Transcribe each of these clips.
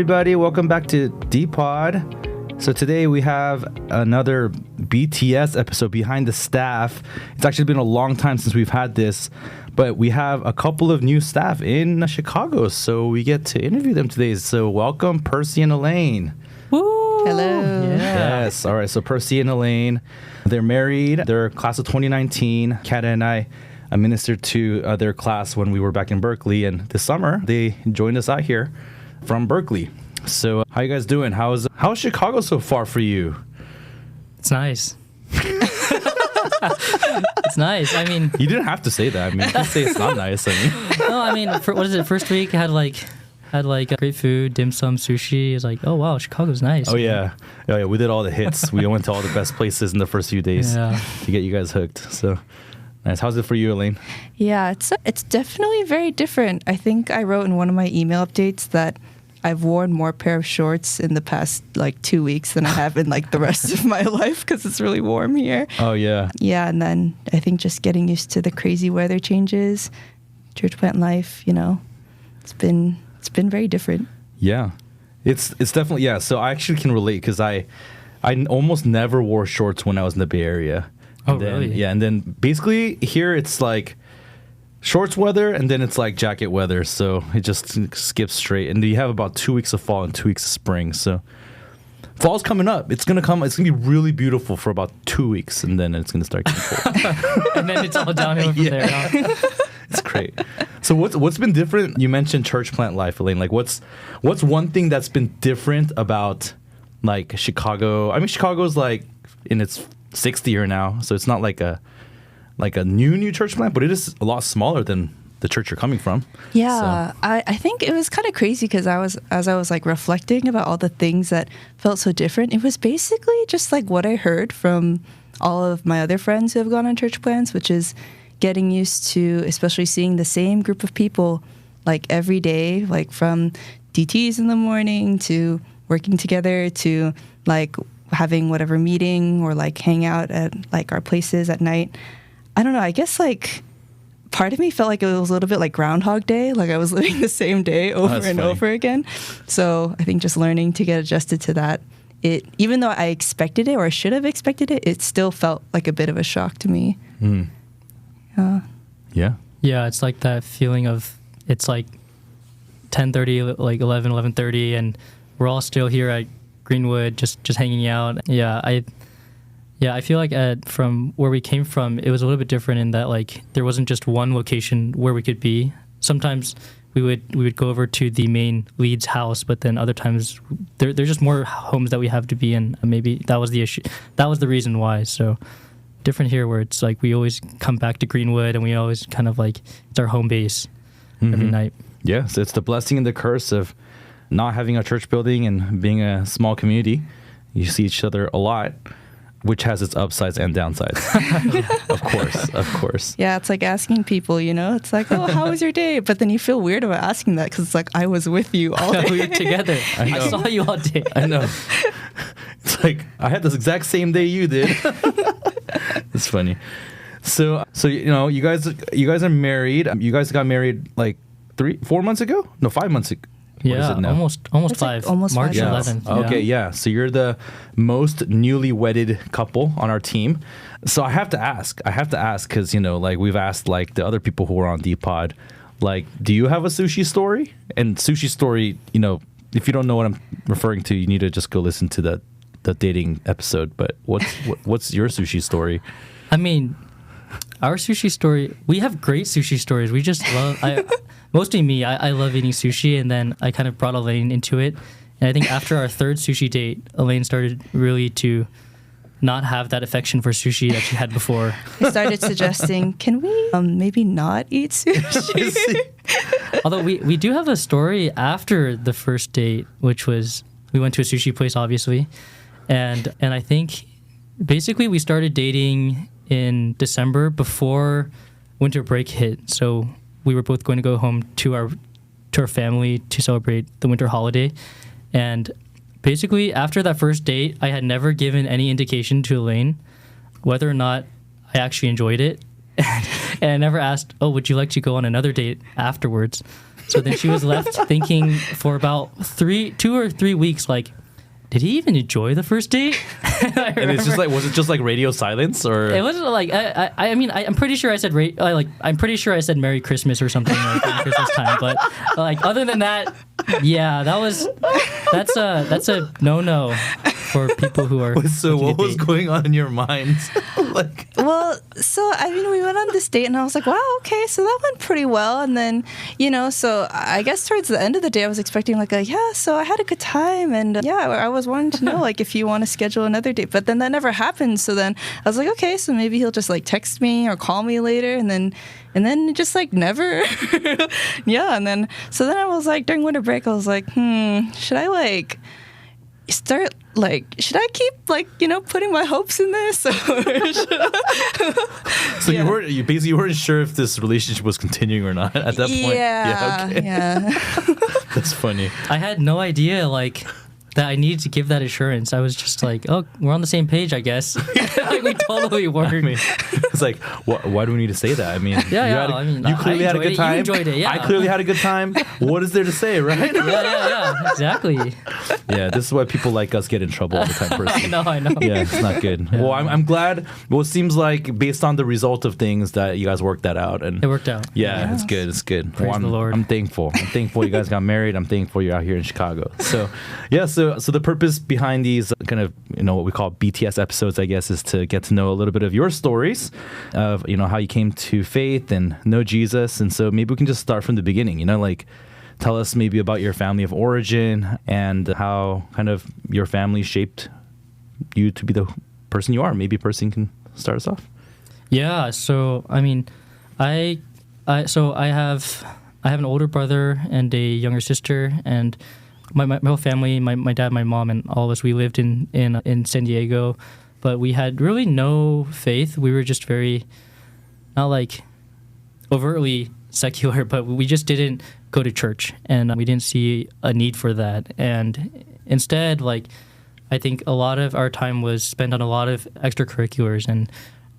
everybody. Welcome back to D-Pod. So today we have another BTS episode, Behind the Staff. It's actually been a long time since we've had this, but we have a couple of new staff in Chicago, so we get to interview them today. So welcome, Percy and Elaine. Woo! Hello. Yeah. Yes. All right. So Percy and Elaine, they're married. They're class of 2019. Kata and I ministered to their class when we were back in Berkeley, and this summer they joined us out here from Berkeley. So how you guys doing? How's Chicago so far for you? It's nice. It's nice. I mean, You didn't have to say that. I mean, you can say it's not nice. no, I mean, what is it? First week I had great food, dim sum, sushi. It's like, oh wow, Chicago's nice. Oh yeah, we did all the hits. We went to all the best places in the first few days to get you guys hooked. So nice. How's it for you, Elaine? Yeah, it's definitely very different. I think I wrote in one of my email updates that I've worn more pair of shorts in the past 2 weeks than I have in the rest of my life because it's really warm here. Oh yeah. Yeah, and then I think just getting used to the crazy weather changes, church plant life, it's been very different. Yeah, it's definitely, yeah. So I actually can relate because I almost never wore shorts when I was in the Bay Area. Oh, And then, really? Yeah, and then basically here it's like shorts weather, and then it's like jacket weather. So it just skips straight, and you have about 2 weeks of fall and 2 weeks of spring. So fall's coming up. It's gonna be really beautiful for about 2 weeks, and then it's gonna start getting cold. And then it's all downhill from there. Huh? It's great. So what's been different? You mentioned church plant life, Elaine. What's one thing that's been different about Chicago? I mean, Chicago's in its 6th year now, so it's not like a new church plant, but it is a lot smaller than the church you're coming from. Yeah, So. I think it was kind of crazy because as I was reflecting about all the things that felt so different, it was basically just what I heard from all of my other friends who have gone on church plants, which is getting used to especially seeing the same group of people every day, from DTs in the morning to working together to having whatever meeting or hang out at our places at night. I don't know, I guess part of me felt it was a little bit like Groundhog Day, I was living the same day over and funny. over again. So I think just learning to get adjusted to that, even though I expected it or I should have expected it, it still felt like a bit of a shock to me. Mm. Yeah. Yeah, it's like that feeling of it's 10:30, 11:30, and we're all still here at Greenwood, just hanging out. Yeah, I feel like from where we came from, it was a little bit different in that there wasn't just one location where we could be. Sometimes we would go over to the main lead's house, but then other times there's just more homes that we have to be in. Maybe that was the issue. That was the reason why. So different here, where it's we always come back to Greenwood, and we always kind of it's our home base every night. Yeah, so it's the blessing and the curse of not having a church building and being a small community. You see each other a lot, which has its upsides and downsides. Of course. Yeah, it's asking people, it's oh, how was your day? But then you feel weird about asking that because it's I was with you all day. We were together. I saw you all day. I know. It's I had this exact same day you did. It's funny. So you guys are married. You guys got married 4 months ago? No, 5 months ago. What is Yeah, it now? almost 5. almost March 5 11th. Okay, yeah. So you're the most newly wedded couple on our team. So I have to ask because we've asked the other people who were on D-Pod, do you have a sushi story? And sushi story, if you don't know what I'm referring to, you need to just go listen to the dating episode. But what's your sushi story? I mean, our sushi story, we have great sushi stories. We just love, mostly me, I love eating sushi, and then I kind of brought Elaine into it. And I think after our third sushi date, Elaine started really to not have that affection for sushi that she had before. I started suggesting, can we maybe not eat sushi? Although we do have a story after the first date, which was, we went to a sushi place, obviously. And I think basically we started dating in December before winter break hit. So we were both going to go home to our family to celebrate the winter holiday. And basically after that first date, I had never given any indication to Elaine whether or not I actually enjoyed it. And I never asked, oh, would you like to go on another date afterwards? So then she was left thinking for about 2 or 3 weeks, like, did he even enjoy the first date? And it's just like, was it just like radio silence, or it wasn't like I mean I'm pretty sure I said I'm pretty sure I said Merry Christmas or something like at Christmas time, but like other than that, yeah, that's a no for people who are. So what was going on in your mind? Like, well, so I mean, we went on this date, and I was like, wow, okay, so that went pretty well. And then, so I guess towards the end of the day, I was expecting like so I had a good time, and I was wanting to know like if you want to schedule another date, but then that never happened. So then I was like, okay, so maybe he'll just like text me or call me later, and then it just like never. And then I was like, during winter break, I was like, should I like start like, should I keep like putting my hopes in this, or so you basically weren't sure if this relationship was continuing or not at that point? Yeah. That's funny. I had no idea like that I needed to give that assurance. I was just like, oh, we're on the same page, I guess. Like, we totally weren't. I mean, it's like, why do we need to say that? I mean, you clearly had a good time. You enjoyed it, yeah. I clearly had a good time. What is there to say, right? Yeah, exactly. Yeah, this is why people like us get in trouble all the time, personally. I know. Yeah, it's not good. Yeah. Well, I'm glad. Well, it seems like based on the result of things that you guys worked that out, and it worked out. Yeah, it's good. It's good. Praise the Lord. I'm thankful. I'm thankful you guys got married. I'm thankful you're out here in Chicago. So, yeah. So the purpose behind these kind of what we call BTS episodes, I guess, is to get to know a little bit of your stories of how you came to faith and know Jesus. And so maybe we can just start from the beginning. Like tell us maybe about your family of origin and how kind of your family shaped you to be the person you are. Maybe Percy can start us off. Yeah. So I mean, I have an older brother and a younger sister, and my whole family, my dad, my mom, and all of us, we lived in San Diego, but we had really no faith. We were just very, not like overtly secular, but we just didn't go to church, and we didn't see a need for that. And instead, like, I think a lot of our time was spent on a lot of extracurriculars, and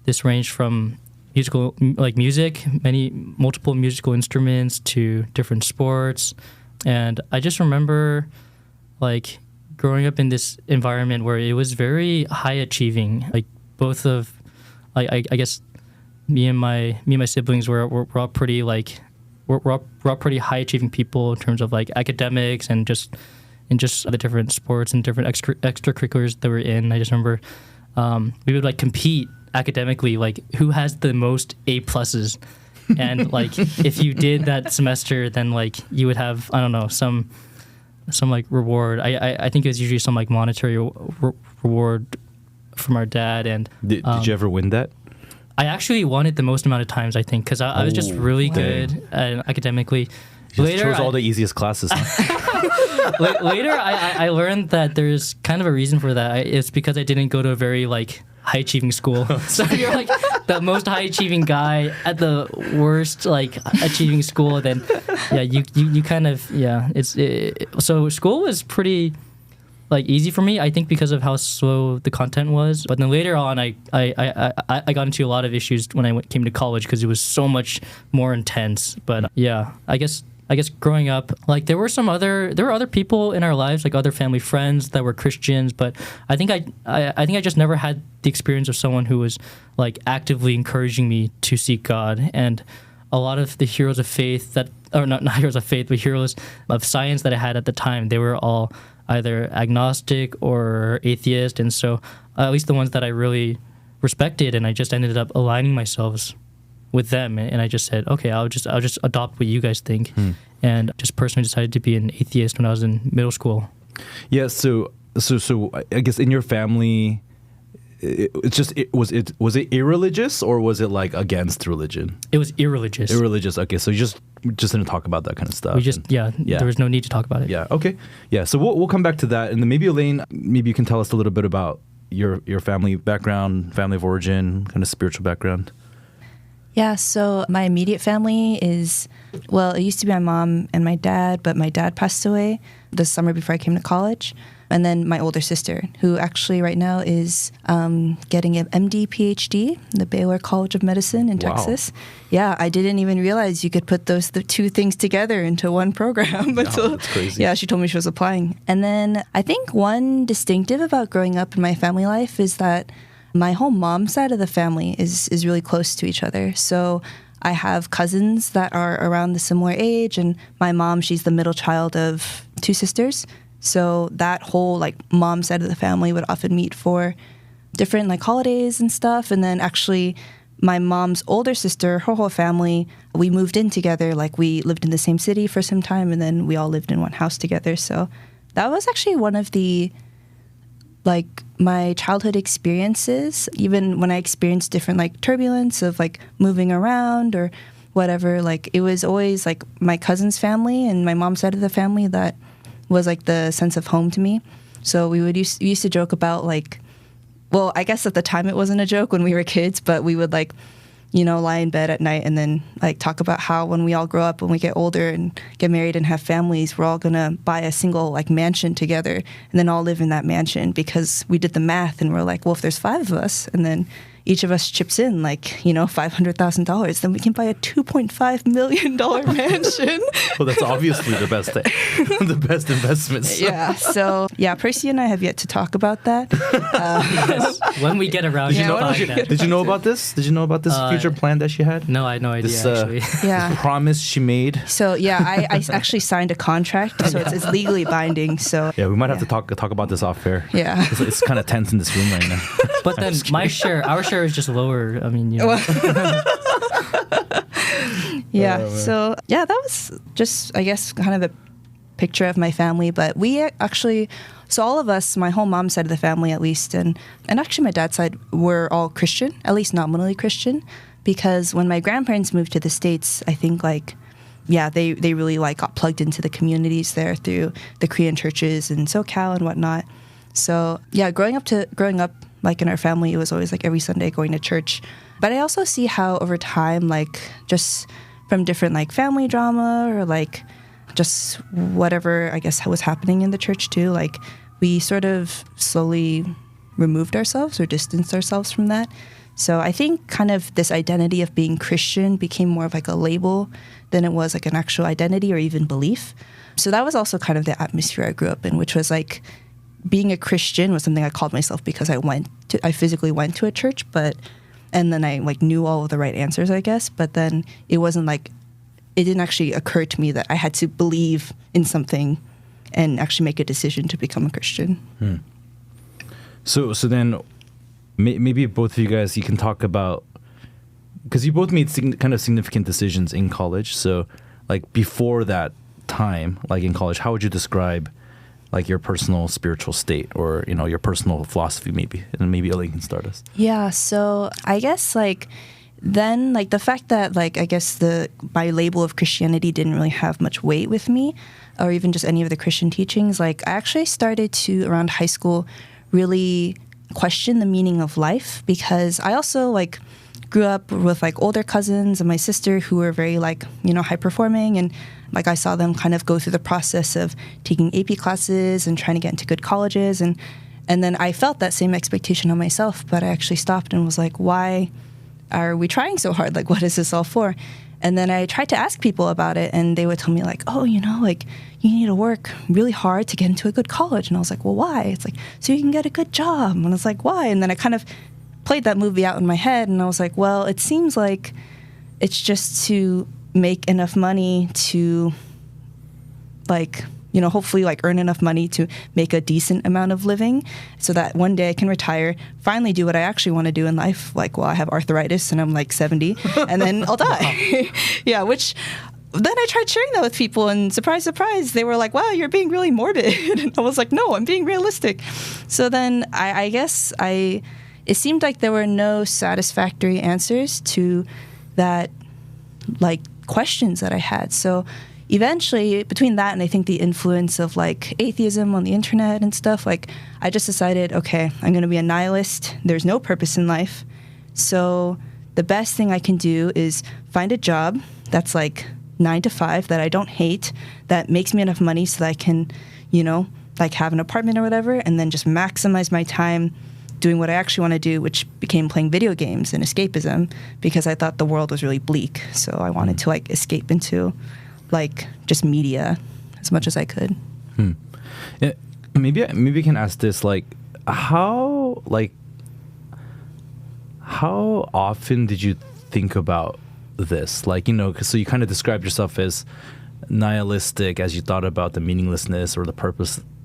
this ranged from music, multiple musical instruments, to different sports. And I just remember, like, growing up in this environment where it was very high achieving. Like, both of, I guess, me and my siblings were all pretty we're all pretty high achieving people in terms of like academics and just the different sports and different extracurriculars that we're in. I just remember we would like compete academically, like who has the most A pluses. And like if you did that semester, then like you would have, I don't know, some like reward. I think it was usually some like monetary reward from our dad. And did you ever win that? I actually won it the most amount of times, I think, because I was just really good academically. You just chose all the easiest classes. Huh? Later, I learned that there's kind of a reason for that. It's because I didn't go to a very like high achieving school. So you're like the most high achieving guy at the worst like achieving school, then yeah, you kind of so school was pretty like easy for me, I think, because of how slow the content was. But then later on, I got into a lot of issues when I came to college because it was so much more intense. But yeah, I guess growing up, like there were other people in our lives, like other family friends that were Christians, but I think I just never had the experience of someone who was like actively encouraging me to seek God. And a lot of the heroes of faith not heroes of faith, but heroes of science that I had at the time, they were all either agnostic or atheist. And so at least the ones that I really respected, and I just ended up aligning myself with them, and I just said, okay, I'll just adopt what you guys think, and just personally decided to be an atheist when I was in middle school. Yeah. So I guess in your family, was it irreligious, or was it like against religion? It was irreligious. Irreligious. Okay, so you just didn't talk about that kind of stuff. There was no need to talk about it. Yeah. Okay. Yeah. So we'll come back to that, and then maybe Elaine, maybe you can tell us a little bit about your family background, family of origin, kind of spiritual background. Yeah, so my immediate family is, well, it used to be my mom and my dad, but my dad passed away the summer before I came to college. And then my older sister, who actually right now is getting an MD, PhD in the Baylor College of Medicine in Texas. Yeah, I didn't even realize you could put the two things together into one program. That's crazy. Yeah, she told me she was applying. And then I think one distinctive about growing up in my family life is that my whole mom's side of the family is really close to each other. So I have cousins that are around the similar age, and my mom, she's the middle child of 2 sisters. So that whole like mom side of the family would often meet for different like holidays and stuff. And then actually my mom's older sister, her whole family, we moved in together. Like we lived in the same city for some time, and then we all lived in one house together. So that was actually one of the like my childhood experiences, even when I experienced different like turbulence of like moving around or whatever, like it was always like my cousin's family and my mom's side of the family that was like the sense of home to me. So we used to joke about like, well, I guess at the time it wasn't a joke when we were kids, but we would like, you know, lie in bed at night and then like talk about how when we all grow up, when we get older and get married and have families, we're all going to buy a single like mansion together and then all live in that mansion, because we did the math and we're like, well, if there's 5 of us and then each of us chips in like, you know, $500,000, then we can buy a $2.5 million mansion. Well, that's obviously the best thing, the best investments. Yeah. So yeah, Percy and I have yet to talk about that. Yes. When we get around to talking that. Did you know about this? Did you know about this future plan that she had? No, I had no idea, this, actually. Yeah. promise she made. So yeah, I actually signed a contract, so it's legally binding. So yeah, we might have to talk about this off air. Yeah. It's kind of tense in this room right now. But then our share is just lower. I mean, you know. Yeah. So yeah, that was just, I guess, kind of a picture of my family. But we actually, so all of us, my whole mom's side of the family at least, and actually my dad's side, were all Christian, at least nominally Christian, because when my grandparents moved to the States, I think like, yeah, they really like got plugged into the communities there through the Korean churches in SoCal and whatnot. So yeah, growing up like in our family, it was always like every Sunday going to church. But I also see how over time, like just from different like family drama or like just whatever, I guess, was happening in the church too, like we sort of slowly removed ourselves or distanced ourselves from that. So I think kind of this identity of being Christian became more of like a label than it was like an actual identity or even belief. So that was also kind of the atmosphere I grew up in, which was like being a Christian was something I called myself because I physically went to a church, and then I like knew all of the right answers, I guess. But then it wasn't like, it didn't actually occur to me that I had to believe in something and actually make a decision to become a Christian. So then maybe both of you guys, you can talk about, because you both made kind of significant decisions in college. So like before that time, like in college, how would you describe like your personal spiritual state, or, you know, your personal philosophy maybe? And maybe Elaine can start us. Yeah, so I guess like then like the fact that like I guess my label of Christianity didn't really have much weight with me, or even just any of the Christian teachings, like I actually started to around high school really question the meaning of life, because I also like grew up with like older cousins and my sister who were very like, you know, high performing, and like I saw them kind of go through the process of taking AP classes and trying to get into good colleges, and then I felt that same expectation on myself, but I actually stopped and was like, why are we trying so hard? Like, what is this all for? And then I tried to ask people about it, and they would tell me like, oh, you know, like you need to work really hard to get into a good college. And I was like, well, why? It's like, so you can get a good job. And I was like, why? And then I kind of played that movie out in my head, and I was like, well, it seems like it's just to make enough money to like, you know, hopefully like earn enough money to make a decent amount of living so that one day I can retire, finally do what I actually want to do in life. Like, well, I have arthritis and I'm like 70 and then I'll die. Yeah, which then I tried sharing that with people, and surprise, surprise, they were like, wow, you're being really morbid. And I was like, no, I'm being realistic. So then I guess it seemed like there were no satisfactory answers to that like questions that I had. So eventually, between that and I think the influence of like atheism on the internet and stuff, like I just decided, okay, I'm going to be a nihilist. There's no purpose in life. So the best thing I can do is find a job that's like 9 to 5 that I don't hate, that makes me enough money so that I can, you know, like have an apartment or whatever, and then just maximize my time doing what I actually want to do, which became playing video games and escapism, because I thought the world was really bleak. So I wanted to like escape into like just media as much as I could. Yeah, maybe I can ask this, like how often did you think about this? Like, you know, 'cause so you kind of described yourself as nihilistic as you thought about the meaninglessness or the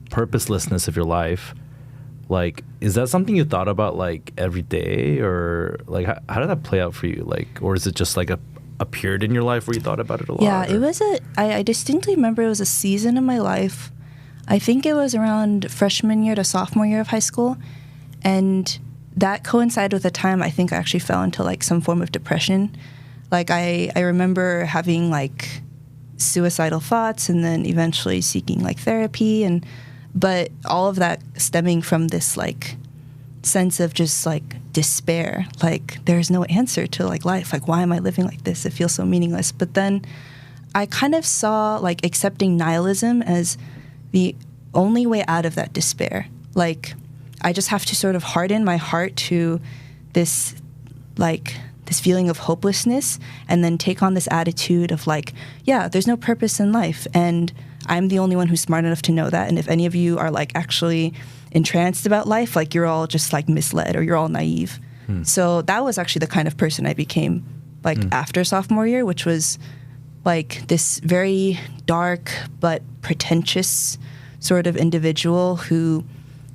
purposelessness of your life. Like, is that something you thought about like every day, or like how did that play out for you? Like, or is it just like a period in your life where you thought about it a lot? Yeah, it was I distinctly remember it was a season in my life. I think it was around freshman year to sophomore year of high school, and that coincided with a time I think I actually fell into like some form of depression. Like I remember having like suicidal thoughts, and then eventually seeking like therapy, but all of that stemming from this like sense of just like despair. Like there's no answer to like life. Like, why am I living like this? It feels so meaningless. But then I kind of saw like accepting nihilism as the only way out of that despair. Like I just have to sort of harden my heart to this feeling of hopelessness, and then take on this attitude of like, yeah, there's no purpose in life, and I'm the only one who's smart enough to know that. And if any of you are like actually entranced about life, like you're all just like misled, or you're all naive. So that was actually the kind of person I became like after sophomore year, which was like this very dark but pretentious sort of individual who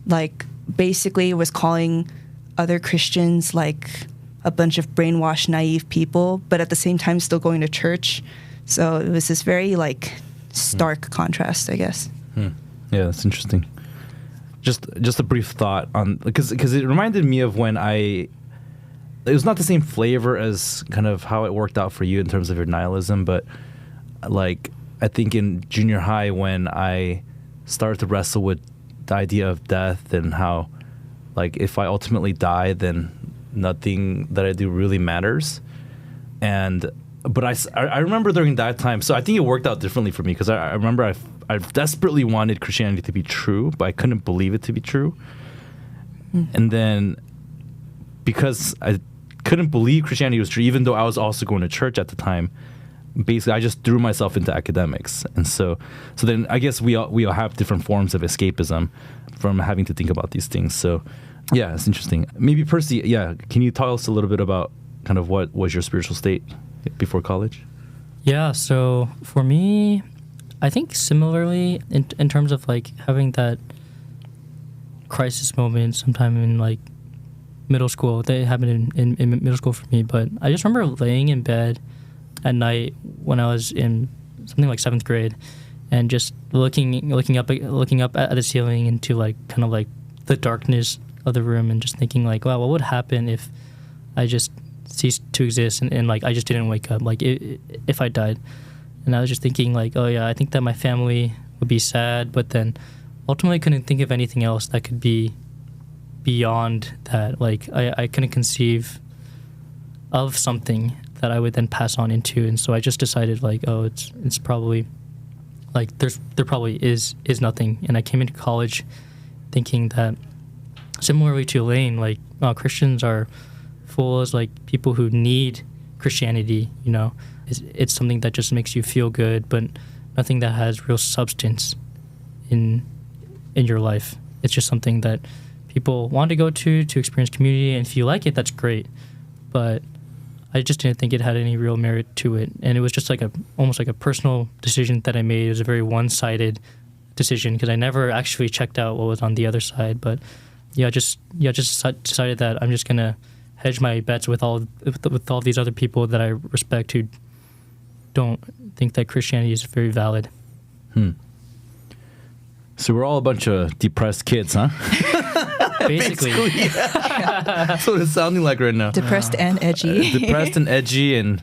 like basically was calling other Christians like a bunch of brainwashed, naive people, but at the same time still going to church. So it was this very like stark contrast, I guess. Yeah, that's interesting. Just a brief thought on, because it reminded me of when it was not the same flavor as kind of how it worked out for you in terms of your nihilism, but like I think in junior high when I started to wrestle with the idea of death and how like if I ultimately die, then nothing that I do really matters. But I remember during that time, so I think it worked out differently for me, because I remember I desperately wanted Christianity to be true, but I couldn't believe it to be true. And then because I couldn't believe Christianity was true, even though I was also going to church at the time, basically I just threw myself into academics. And so then I guess we all have different forms of escapism from having to think about these things. So yeah, it's interesting. Maybe Percy, can you tell us a little bit about kind of what was your spiritual state before college? Yeah, so for me, I think similarly in terms of like having that crisis moment sometime in like middle school. They happened in middle school for me, but I just remember laying in bed at night when I was in something like 7th grade, and just looking up at the ceiling into like kind of like the darkness of the room, and just thinking like, wow, what would happen if I just ceased to exist and like I just didn't wake up, like if I died. And I was just thinking like, oh yeah, I think that my family would be sad, but then ultimately couldn't think of anything else that could be beyond that. Like I couldn't conceive of something that I would then pass on into. And so I just decided like, oh, it's probably like there probably is nothing. And I came into college thinking that similarly to Elaine, like Christians are full as like people who need Christianity, you know. It's something that just makes you feel good, but nothing that has real substance in your life. It's just something that people want to go to experience community, and if you like it, that's great. But I just didn't think it had any real merit to it, and it was just like almost like a personal decision that I made. It was a very one-sided decision because I never actually checked out what was on the other side. But just decided that I'm just gonna hedge my bets with all these other people that I respect who don't think that Christianity is very valid. So we're all a bunch of depressed kids, huh? Basically. Yeah. That's what it's sounding like right now. Depressed and edgy. Depressed and edgy, and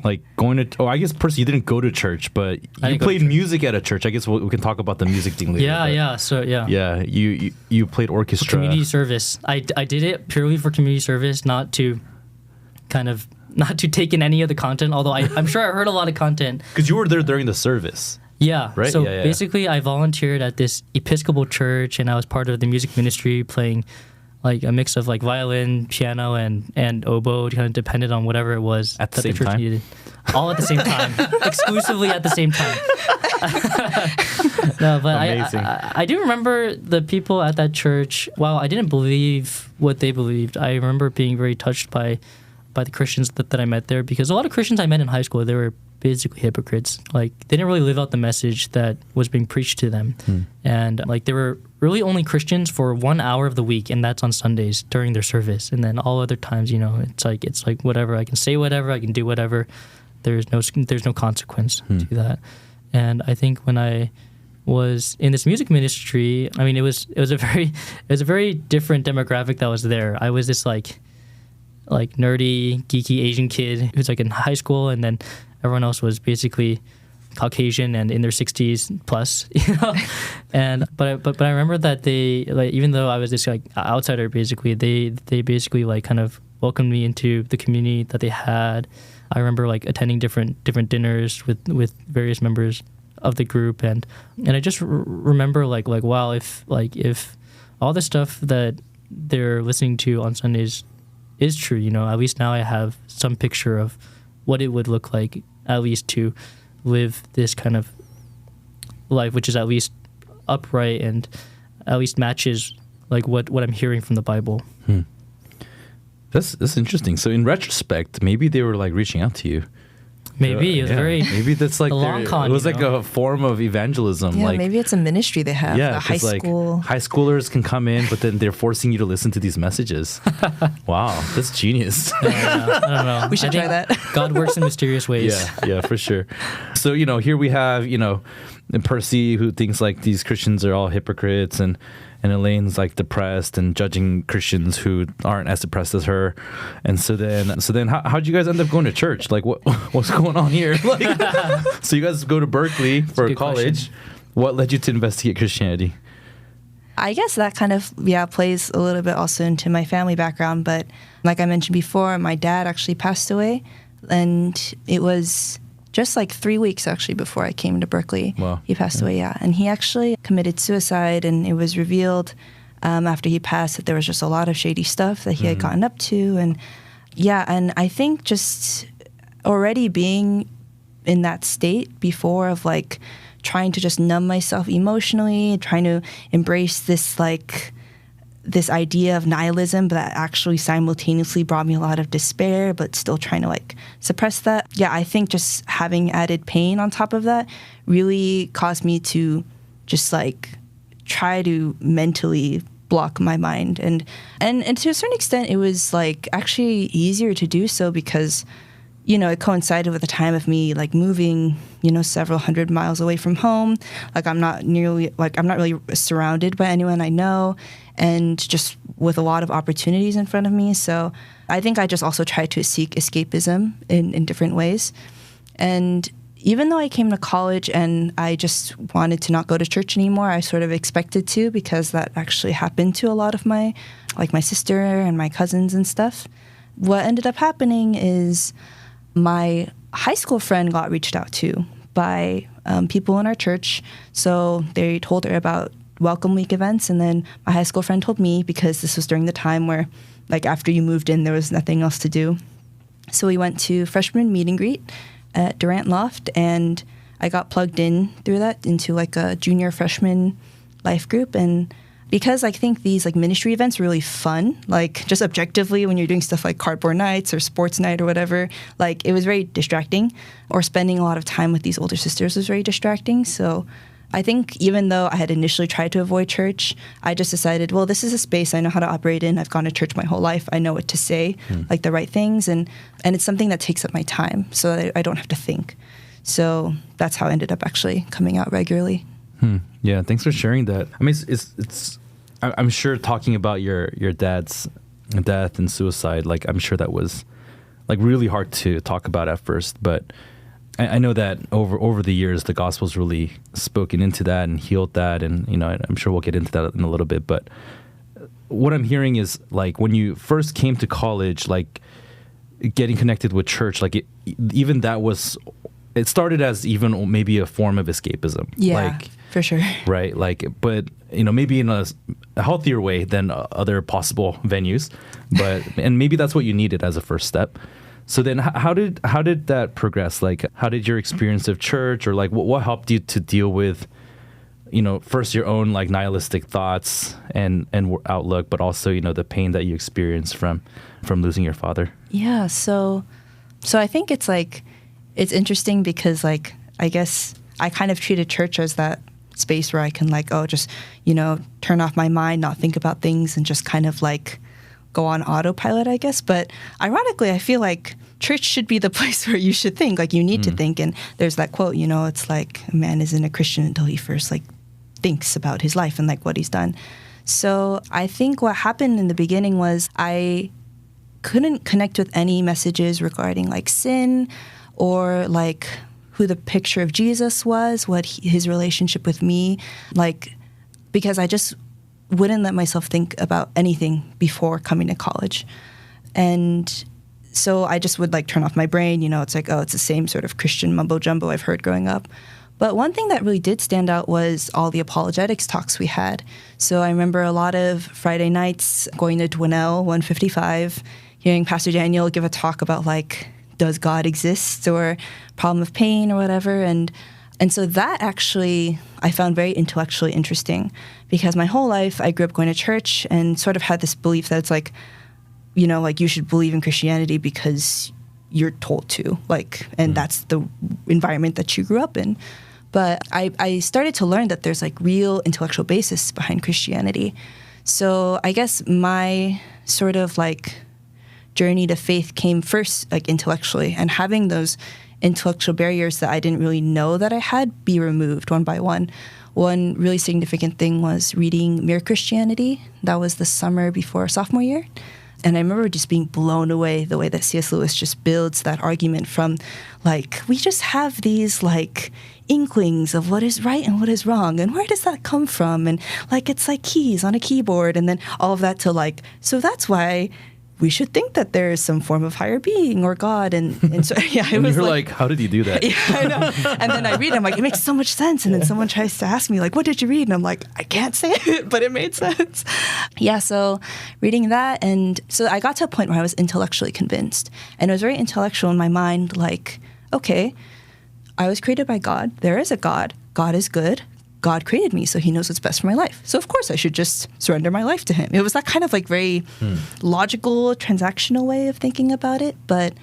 like going to... Oh, I guess, Percy, you didn't go to church, but you played music at a church. I guess we can talk about the music thing later. Yeah. You played orchestra. For community service. I did it purely for community service, not to take in any of the content, although I'm sure I heard a lot of content. Because you were there during the service. Yeah. Right? So Yeah. basically, I volunteered at this Episcopal church, and I was part of the music ministry, playing like a mix of like violin, piano, and oboe, kind of depended on whatever it was At the that the same church time? needed. All at the same time, exclusively at the same time. No, but Amazing. I do remember the people at that church. While I didn't believe what they believed, I remember being very touched by the Christians that I met there, because a lot of Christians I met in high school, they were basically hypocrites. Like, they didn't really live out the message that was being preached to them. And like, they were really only Christians for 1 hour of the week, and that's on Sundays during their service. And then all other times, it's like whatever, I can say whatever, I can do whatever. There's no consequence to that. And I think when I was in this music ministry, I mean, it was a very different demographic that was there. I was this like nerdy, geeky Asian kid who's like in high school, and then everyone else was basically Caucasian and in their 60s plus, And but I remember that they, like, even though I was this like outsider, basically they basically like kind of welcomed me into the community that they had. I remember like attending different dinners with various members of the group, and I just remember like wow, if all the stuff that they're listening to on Sundays is true, at least now I have some picture of what it would look like, at least to live this kind of life, which is at least upright and at least matches like what I'm hearing from the Bible. That's interesting. So in retrospect, maybe they were like reaching out to you. Maybe it was very maybe that's like a long con, it was like a form of evangelism. Yeah, like, maybe it's a ministry they have. yeah, the high 'cause, like, school. high schoolers can come in, but then they're forcing you to listen to these messages. Wow, that's genius. I don't know. We should I think try that. God works in mysterious ways. Yeah, for sure. So, here we have, Percy, who thinks like these Christians are all hypocrites, and Elaine's like depressed and judging Christians who aren't as depressed as her. And so then how'd you guys end up going to church? Like what's going on here? Like, so you guys go to Berkeley for good college. question. What led you to investigate Christianity? I guess that kind of, plays a little bit also into my family background. But like I mentioned before, my dad actually passed away. And it was just like 3 weeks actually before I came to Berkeley. Wow. He passed away, yeah. And he actually committed suicide, and it was revealed after he passed that there was just a lot of shady stuff that he had gotten up to. And and I think just already being in that state before of like trying to just numb myself emotionally, trying to embrace this idea of nihilism, but that actually simultaneously brought me a lot of despair, but still trying to like suppress that. Yeah, I think just having added pain on top of that really caused me to just like try to mentally block my mind. And to a certain extent, it was like actually easier to do so because, it coincided with the time of me like moving, several hundred miles away from home. Like I'm not really surrounded by anyone I know, and just with a lot of opportunities in front of me. So I think I just also tried to seek escapism in different ways. And even though I came to college and I just wanted to not go to church anymore, I sort of expected to, because that actually happened to a lot of my sister and my cousins and stuff. What ended up happening is my high school friend got reached out to by people in our church. So they told her about Welcome Week events, and then my high school friend told me, because this was during the time where, like, after you moved in, there was nothing else to do. So we went to freshman meet and greet at Durant Loft, and I got plugged in through that into like a junior freshman life group. And because I think these like ministry events are really fun, like just objectively when you're doing stuff like cardboard nights or sports night or whatever, like it was very distracting, or spending a lot of time with these older sisters was very distracting. So I think even though I had initially tried to avoid church, I just decided, well, this is a space I know how to operate in. I've gone to church my whole life. I know what to say, like the right things. And it's something that takes up my time so that I don't have to think. So that's how I ended up actually coming out regularly. Yeah, thanks for sharing that. I mean, I'm sure talking about your dad's death and suicide, like I'm sure that was like really hard to talk about at first, but I know that over the years the gospel's really spoken into that and healed that, and I'm sure we'll get into that in a little bit. But what I'm hearing is like when you first came to college, like getting connected with church, like even that was it started as even maybe a form of escapism. Yeah, Like, for sure. right? Like, but maybe in a healthier way than other possible venues. But and maybe that's what you needed as a first step. So then, how did that progress? Like, how did your experience of church, or like, what helped you to deal with, first your own like nihilistic thoughts and outlook, but also the pain that you experienced from losing your father? Yeah. So I think it's like, it's interesting because like, I guess I kind of treated church as that space where I can like, just, turn off my mind, not think about things, and just kind of like go on autopilot, I guess. But ironically, I feel like church should be the place where you should think, like you need to think. And there's that quote, it's like a man isn't a Christian until he first like thinks about his life and like what he's done. So I think what happened in the beginning was I couldn't connect with any messages regarding like sin or like who the picture of Jesus was, what his relationship with me, like, because I just wouldn't let myself think about anything before coming to college. And so I just would like turn off my brain, it's like, it's the same sort of Christian mumbo jumbo I've heard growing up. But one thing that really did stand out was all the apologetics talks we had. So I remember a lot of Friday nights going to Dwinell 155, hearing Pastor Daniel give a talk about like, does God exist, or problem of pain or whatever. And so that actually I found very intellectually interesting, because my whole life I grew up going to church and sort of had this belief that it's like, like you should believe in Christianity because you're told to, like, and that's the environment that you grew up in. But I started to learn that there's like real intellectual basis behind Christianity. So I guess my sort of like journey to faith came first like intellectually, and having those intellectual barriers that I didn't really know that I had be removed one by one. One really significant thing was reading Mere Christianity. That was the summer before sophomore year. And I remember just being blown away the way that C.S. Lewis just builds that argument from like, we just have these like inklings of what is right and what is wrong, and where does that come from? And like, it's like keys on a keyboard, and then all of that to like, so that's why we should think that there is some form of higher being or God. And so, yeah, it and was you're like, how did you do that? Yeah, I know. And then I read it, I'm like, it makes so much sense. And then someone tries to ask me like, what did you read? And I'm like, I can't say it, but it made sense. Yeah, so reading that. And so I got to a point where I was intellectually convinced. And it was very intellectual in my mind, like, okay, I was created by God. There is a God. God is good. God created me, so he knows what's best for my life. So of course I should just surrender my life to him. It was that kind of like very logical, transactional way of thinking about it. But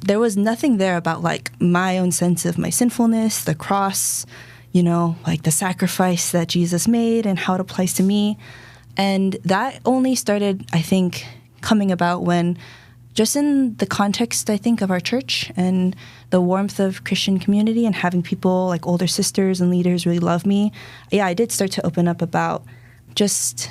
there was nothing there about like my own sense of my sinfulness, the cross, like the sacrifice that Jesus made and how it applies to me. And that only started, I think, coming about when, just in the context, I think, of our church and the warmth of Christian community and having people like older sisters and leaders really love me. Yeah, I did start to open up about just,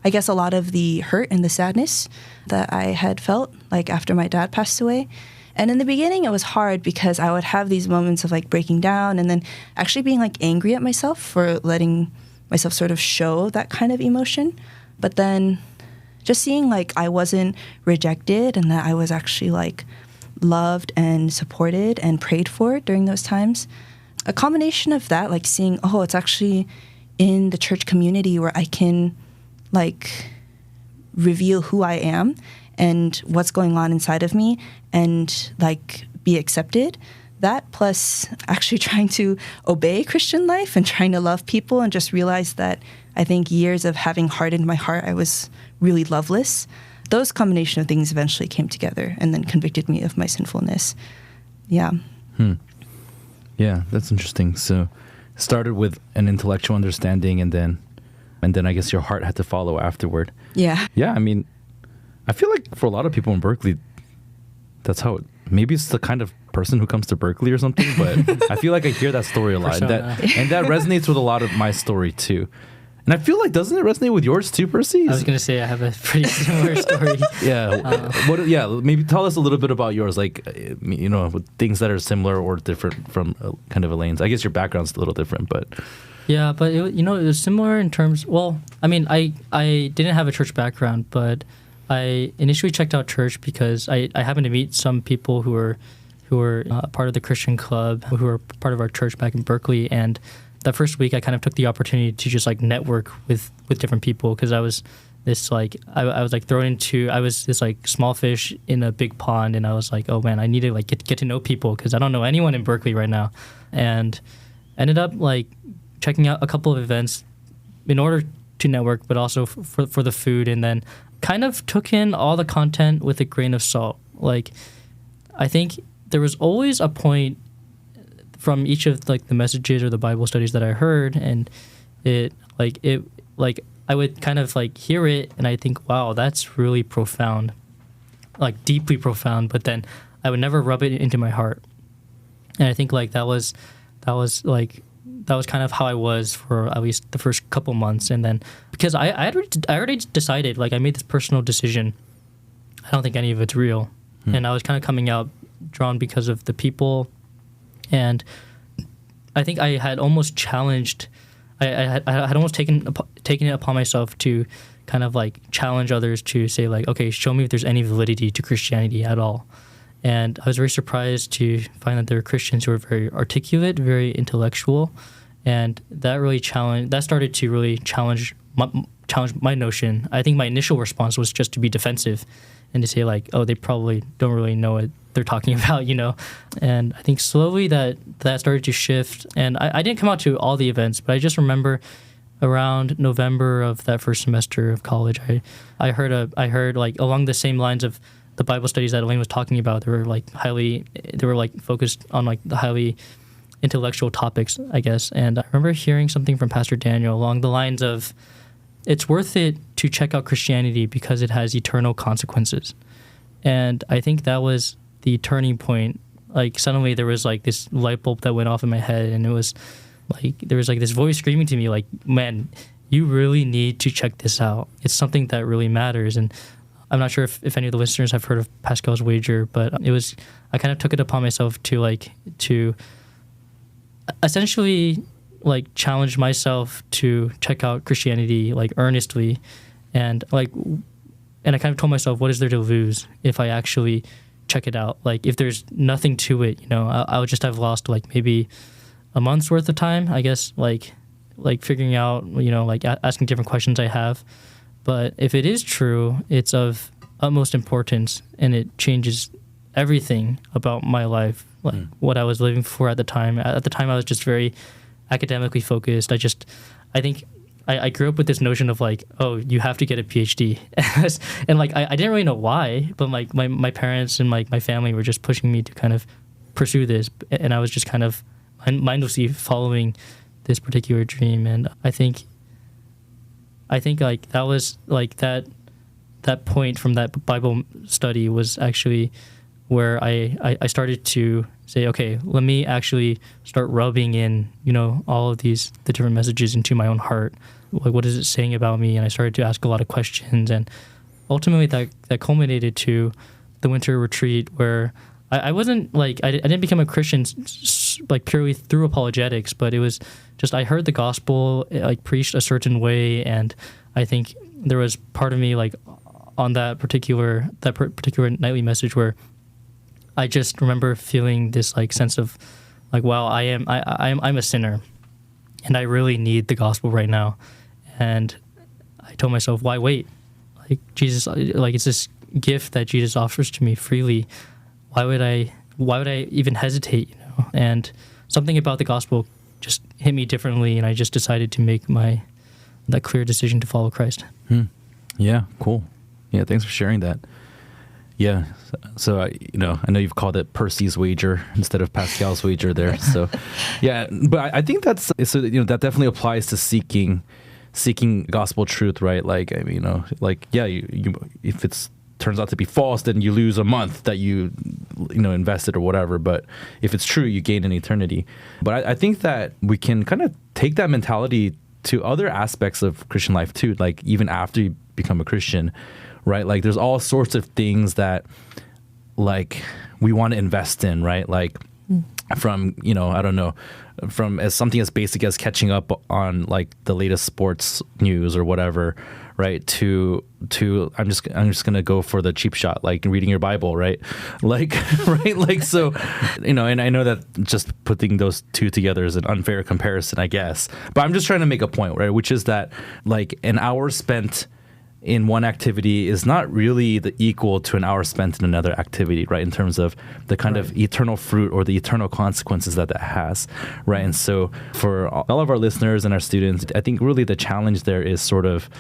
I guess, a lot of the hurt and the sadness that I had felt like after my dad passed away. And in the beginning, it was hard because I would have these moments of like breaking down and then actually being like angry at myself for letting myself sort of show that kind of emotion. But then just seeing like I wasn't rejected and that I was actually like loved and supported and prayed for during those times. A combination of that, like seeing, it's actually in the church community where I can like reveal who I am and what's going on inside of me and like be accepted. That plus actually trying to obey Christian life and trying to love people, and just realize that I think years of having hardened my heart, I was really loveless. Those combination of things eventually came together and then convicted me of my sinfulness. Yeah. Yeah, that's interesting. So started with an intellectual understanding and then I guess your heart had to follow afterward. Yeah. Yeah, I mean, I feel like for a lot of people in Berkeley, that's how maybe it's the kind of person who comes to Berkeley or something, but I feel like I hear that story a lot. And that resonates with a lot of my story too. And I feel like, doesn't it resonate with yours too, Percy? I was going to say I have a pretty similar story. Yeah. Maybe tell us a little bit about yours, like, with things that are similar or different from kind of Elaine's. I guess your background's a little different, but. Yeah, but it was similar in terms, well, I mean, I didn't have a church background, but I initially checked out church because I happened to meet some people who were who were part of the Christian club, who were part of our church back in Berkeley. And that first week, I kind of took the opportunity to just like network with different people, because I was this like I was like thrown into, I was this like small fish in a big pond, and I was like, oh man, I need to like get to know people, because I don't know anyone in Berkeley right now. And ended up like checking out a couple of events in order to network, but also for the food, and then kind of took in all the content with a grain of salt. Like, I think there was always a point from each of like the messages or the Bible studies that I heard, and it I would kind of like hear it and I think, wow, that's really profound, like deeply profound, but then I would never rub it into my heart. And I think like that was kind of how I was for at least the first couple months. And then because I already decided, like I made this personal decision, I don't think any of it's real. And I was kind of coming out drawn because of the people. And I think I had almost challenged, I had almost taken it upon myself to kind of like challenge others to say like, okay, show me if there's any validity to Christianity at all. And I was very surprised to find that there were Christians who were very articulate, very intellectual, and that started to really challenge my notion. I think my initial response was just to be defensive and to say like, oh, they probably don't really know what they're talking about, you know. And I think slowly that started to shift. And I didn't come out to all the events, but I just remember around November of that first semester of college, I heard like along the same lines of the Bible studies that Elaine was talking about. They were focused on like the highly intellectual topics, I guess. And I remember hearing something from Pastor Daniel along the lines of, it's worth it to check out Christianity because it has eternal consequences. And I think that was the turning point. Like suddenly there was like this light bulb that went off in my head, and it was like there was like this voice screaming to me like, man, you really need to check this out. It's something that really matters. And I'm not sure if any of the listeners have heard of Pascal's Wager, but I kind of took it upon myself to essentially like challenge myself to check out Christianity like earnestly, and I kind of told myself, what is there to lose if I actually check it out? Like if there's nothing to it, you know, I would just have lost like maybe a month's worth of time, I guess, like figuring out, you know, like asking different questions I have. But if it is true, it's of utmost importance, and it changes everything about my life, like what I was living for at the time. At the time, I was just very academically focused. I think I grew up with this notion of like, oh, you have to get a PhD. And like, I didn't really know why, but like my parents and like my family were just pushing me to kind of pursue this. And I was just kind of mindlessly following this particular dream. And I think like that was like that point from that Bible study was actually where I started to say, okay, let me actually start rubbing in, you know, all of the different messages into my own heart. Like, what is it saying about me? And I started to ask a lot of questions, and ultimately that culminated to the winter retreat, where I wasn't like, I didn't become a Christian like purely through apologetics, but it was just, I heard the gospel like preached a certain way, and I think there was part of me like on that particular nightly message where I just remember feeling this like sense of like, wow, I'm a sinner, and I really need the gospel right now. And I told myself, why wait? Like Jesus, like it's this gift that Jesus offers to me freely. Why would I even hesitate? You know? And something about the gospel just hit me differently, and I just decided to make that clear decision to follow Christ. Yeah, cool. Yeah, thanks for sharing that. Yeah, so I know you've called it Percy's Wager instead of Pascal's Wager there. So, yeah, but I think that definitely applies to seeking gospel truth, right? Like, I mean, you if it's turns out to be false, then you lose a month that you invested or whatever. But if it's true, you gain an eternity. But I think that we can kind of take that mentality to other aspects of Christian life too, like even after you become a Christian. Right? Like there's all sorts of things that like we want to invest in, right? Like from, I don't know, from something as basic as catching up on like the latest sports news or whatever, right? To I'm just gonna go for the cheap shot, like reading your Bible, right? Like right, like so, and I know that just putting those two together is an unfair comparison, I guess. But I'm just trying to make a point, right? Which is that like an hour spent in one activity is not really the equal to an hour spent in another activity, right? In terms of the kind of eternal fruit or the eternal consequences that has, right? And so for all of our listeners and our students, I think really the challenge there is sort of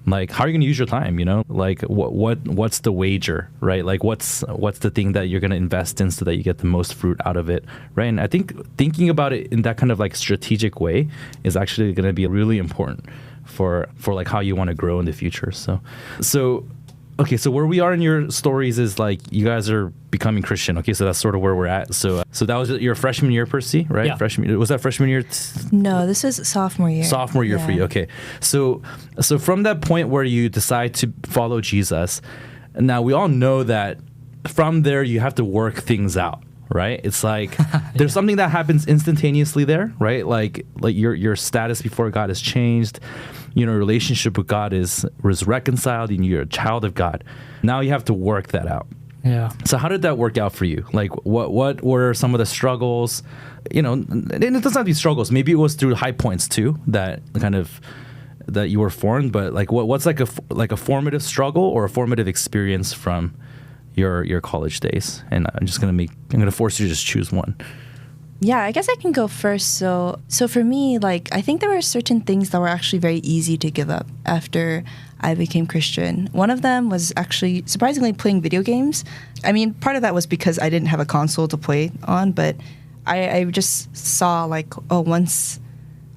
like, how are you going to use your time? Like what's the wager, right? Like what's the thing that you're going to invest in so that you get the most fruit out of it, right? And I think thinking about it in that kind of like strategic way is actually going to be really important for like how you want to grow in the future. So okay, so where we are in your stories is like you guys are becoming Christian. Okay, so that's sort of where we're at. So that was your freshman year, Percy, right? Yeah. Was that freshman year? No, this is sophomore year. Sophomore year for you. Okay. So from that point where you decide to follow Jesus, now we all know that from there you have to work things out, right? It's like there's something that happens instantaneously there, right? Like your status before God has changed. Your relationship with God is reconciled and you're a child of God. Now you have to work that out. Yeah. So how did that work out for you? Like what were some of the struggles? And it doesn't have to be struggles. Maybe it was through high points too that you were formed. But like what's like a formative struggle or a formative experience from your college days? And I'm gonna force you to just choose one. Yeah, I guess I can go first. So for me, like, I think there were certain things that were actually very easy to give up after I became Christian. One of them was actually, surprisingly, playing video games. I mean, part of that was because I didn't have a console to play on, but I just saw, like, once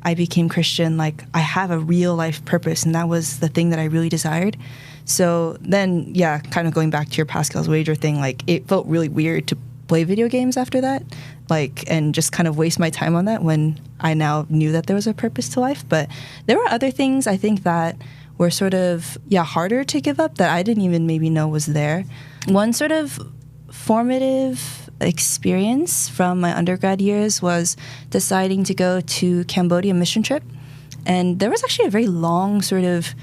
I became Christian, like, I have a real life purpose, and that was the thing that I really desired. So then, yeah, kind of going back to your Pascal's wager thing, like, it felt really weird to play video games after that, like, and just kind of waste my time on that when I now knew that there was a purpose to life. But there were other things I think that were sort of, harder to give up that I didn't even maybe know was there. One sort of formative experience from my undergrad years was deciding to go to Cambodia mission trip. And there was actually a very long sort of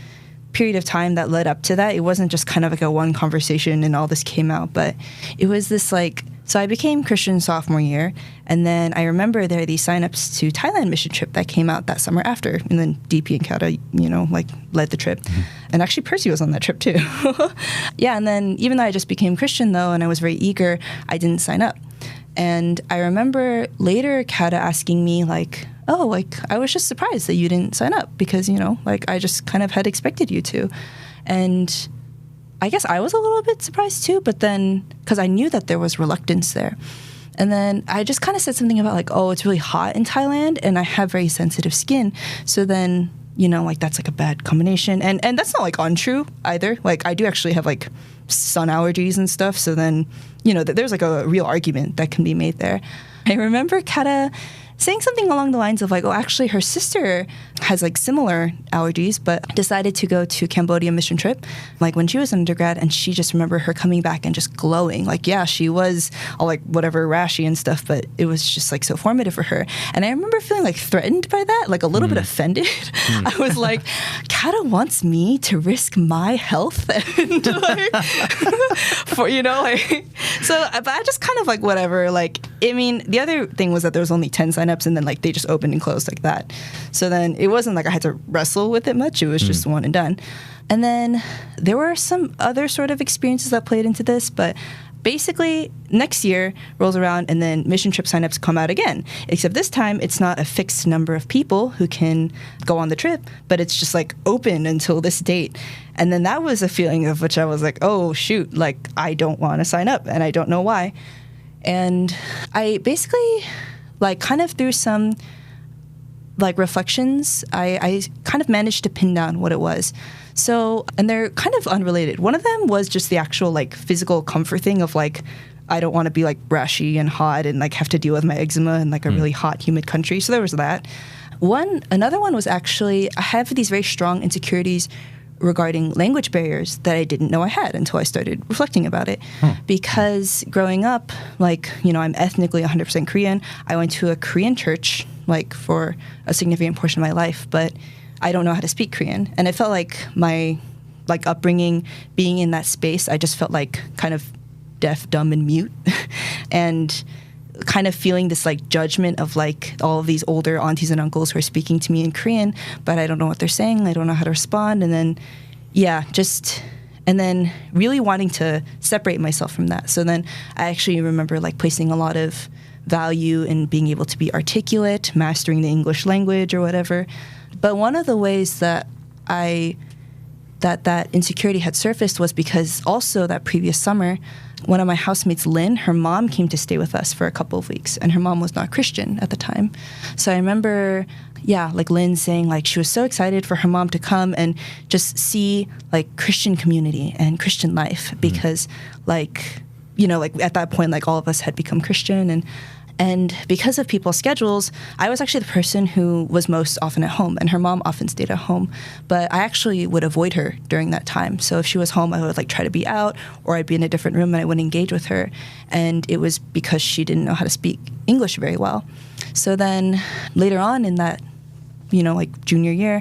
period of time that led up to that. It wasn't just kind of like a one conversation and all this came out, but it was this like, so I became Christian sophomore year, and then I remember there are these signups to Thailand mission trip that came out that summer after, and then DP and Kata, like led the trip. Mm-hmm. And actually Percy was on that trip too. Yeah, and then even though I just became Christian though, and I was very eager, I didn't sign up. And I remember later Kata asking me like, oh, like, I was just surprised that you didn't sign up because, like, I just kind of had expected you to. And I guess I was a little bit surprised too, but then, because I knew that there was reluctance there. And then I just kind of said something about like, oh, it's really hot in Thailand and I have very sensitive skin. So then, like, that's like a bad combination. And that's not like untrue either. Like, I do actually have like sun allergies and stuff. So then, there's like a real argument that can be made there. I remember Kata saying something along the lines of like, oh, actually her sister has like similar allergies, but decided to go to Cambodia mission trip, like when she was an undergrad, and she just remember her coming back and just glowing. Like, yeah, she was all like whatever rashy and stuff, but it was just like so formative for her. And I remember feeling like threatened by that, like a little bit offended. I was like, Kata wants me to risk my health and like, for, so, but I just kind of like, whatever, like, I mean, the other thing was that there was only 10 signups and then like they just opened and closed like that. So then it wasn't like I had to wrestle with it much. It was just one and done. And then there were some other sort of experiences that played into this, but basically next year rolls around and then mission trip signups come out again, except this time it's not a fixed number of people who can go on the trip, but it's just like open until this date. And then that was a feeling of which I was like, oh shoot, like I don't want to sign up and I don't know why. And I basically, like, kind of through some like reflections, I kind of managed to pin down what it was. So, and they're kind of unrelated. One of them was just the actual like physical comfort thing of like, I don't want to be like brashy and hot and like have to deal with my eczema in like a really hot, humid country. So there was that. Another one was actually, I have these very strong insecurities regarding language barriers that I didn't know I had until I started reflecting about it. Because growing up, like, I'm ethnically 100% Korean. I went to a Korean church, like, for a significant portion of my life, but I don't know how to speak Korean. And it felt like my like upbringing, being in that space, I just felt like kind of deaf, dumb, and mute. And kind of feeling this like judgment of like all of these older aunties and uncles who are speaking to me in Korean, but I don't know what they're saying. I don't know how to respond. And then, and then really wanting to separate myself from that. So then I actually remember like placing a lot of value in being able to be articulate, mastering the English language or whatever. But one of the ways that that insecurity had surfaced was because also that previous summer, one of my housemates, Lynn, her mom came to stay with us for a couple of weeks, and her mom was not Christian at the time. So I remember, like Lynn saying like she was so excited for her mom to come and just see like Christian community and Christian life because like, like at that point, like all of us had become Christian and because of people's schedules, I was actually the person who was most often at home, and her mom often stayed at home. But I actually would avoid her during that time. So if she was home, I would like try to be out, or I'd be in a different room and I wouldn't engage with her. And it was because she didn't know how to speak English very well. So then later on in that, like junior year,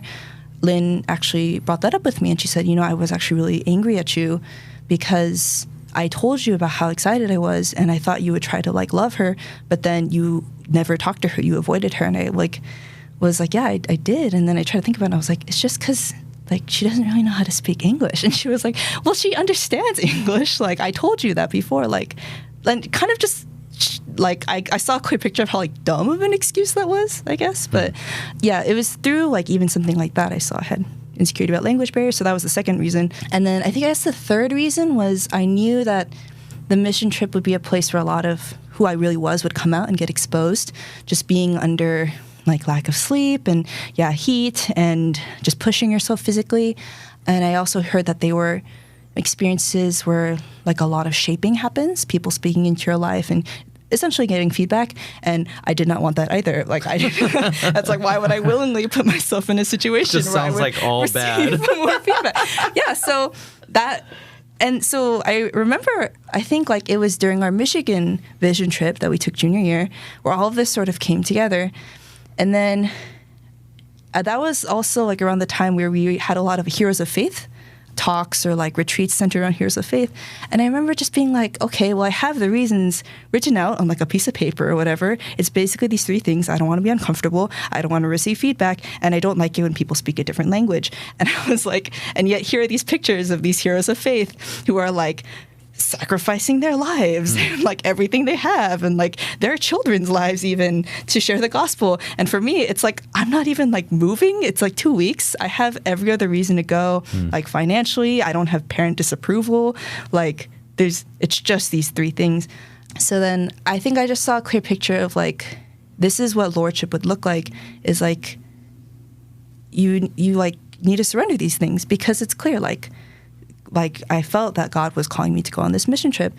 Lynn actually brought that up with me, and she said, I was actually really angry at you because I told you about how excited I was, and I thought you would try to like love her, but then you never talked to her. You avoided her. And I like was like, I did. And then I tried to think about it, and I was like, it's just because like she doesn't really know how to speak English. And she was like, well, she understands English. Like I told you that before. Like, and kind of just like I saw a quick picture of how like dumb of an excuse that was, I guess. But yeah, it was through like even something like that I saw I had insecurity about language barriers. So that was the second reason. And then I guess the third reason was I knew that the mission trip would be a place where a lot of who I really was would come out and get exposed, just being under like lack of sleep and heat and just pushing yourself physically. And I also heard that they were experiences where like a lot of shaping happens, people speaking into your life and essentially getting feedback, and I did not want that either. Like that's like, why would I willingly put myself in a situation just where sounds I would like all bad more feedback? So that, and so I remember, I think like it was during our Michigan vision trip that we took junior year where all of this sort of came together, and then that was also like around the time where we had a lot of heroes of faith talks or like retreats centered around heroes of faith. And I remember just being like, okay, well, I have the reasons written out on like a piece of paper or whatever. It's basically these three things. I don't want to be uncomfortable. I don't want to receive feedback. And I don't like it when people speak a different language. And I was like, and yet here are these pictures of these heroes of faith who are like sacrificing their lives and like everything they have and like their children's lives even to share the gospel. And for me, it's like I'm not even like moving. It's like 2 weeks. I have every other reason to go, like financially. I don't have parent disapproval. Like it's just these three things. So then I think I just saw a clear picture of like, this is what lordship would look like, is like you like need to surrender these things because it's clear like I felt that God was calling me to go on this mission trip,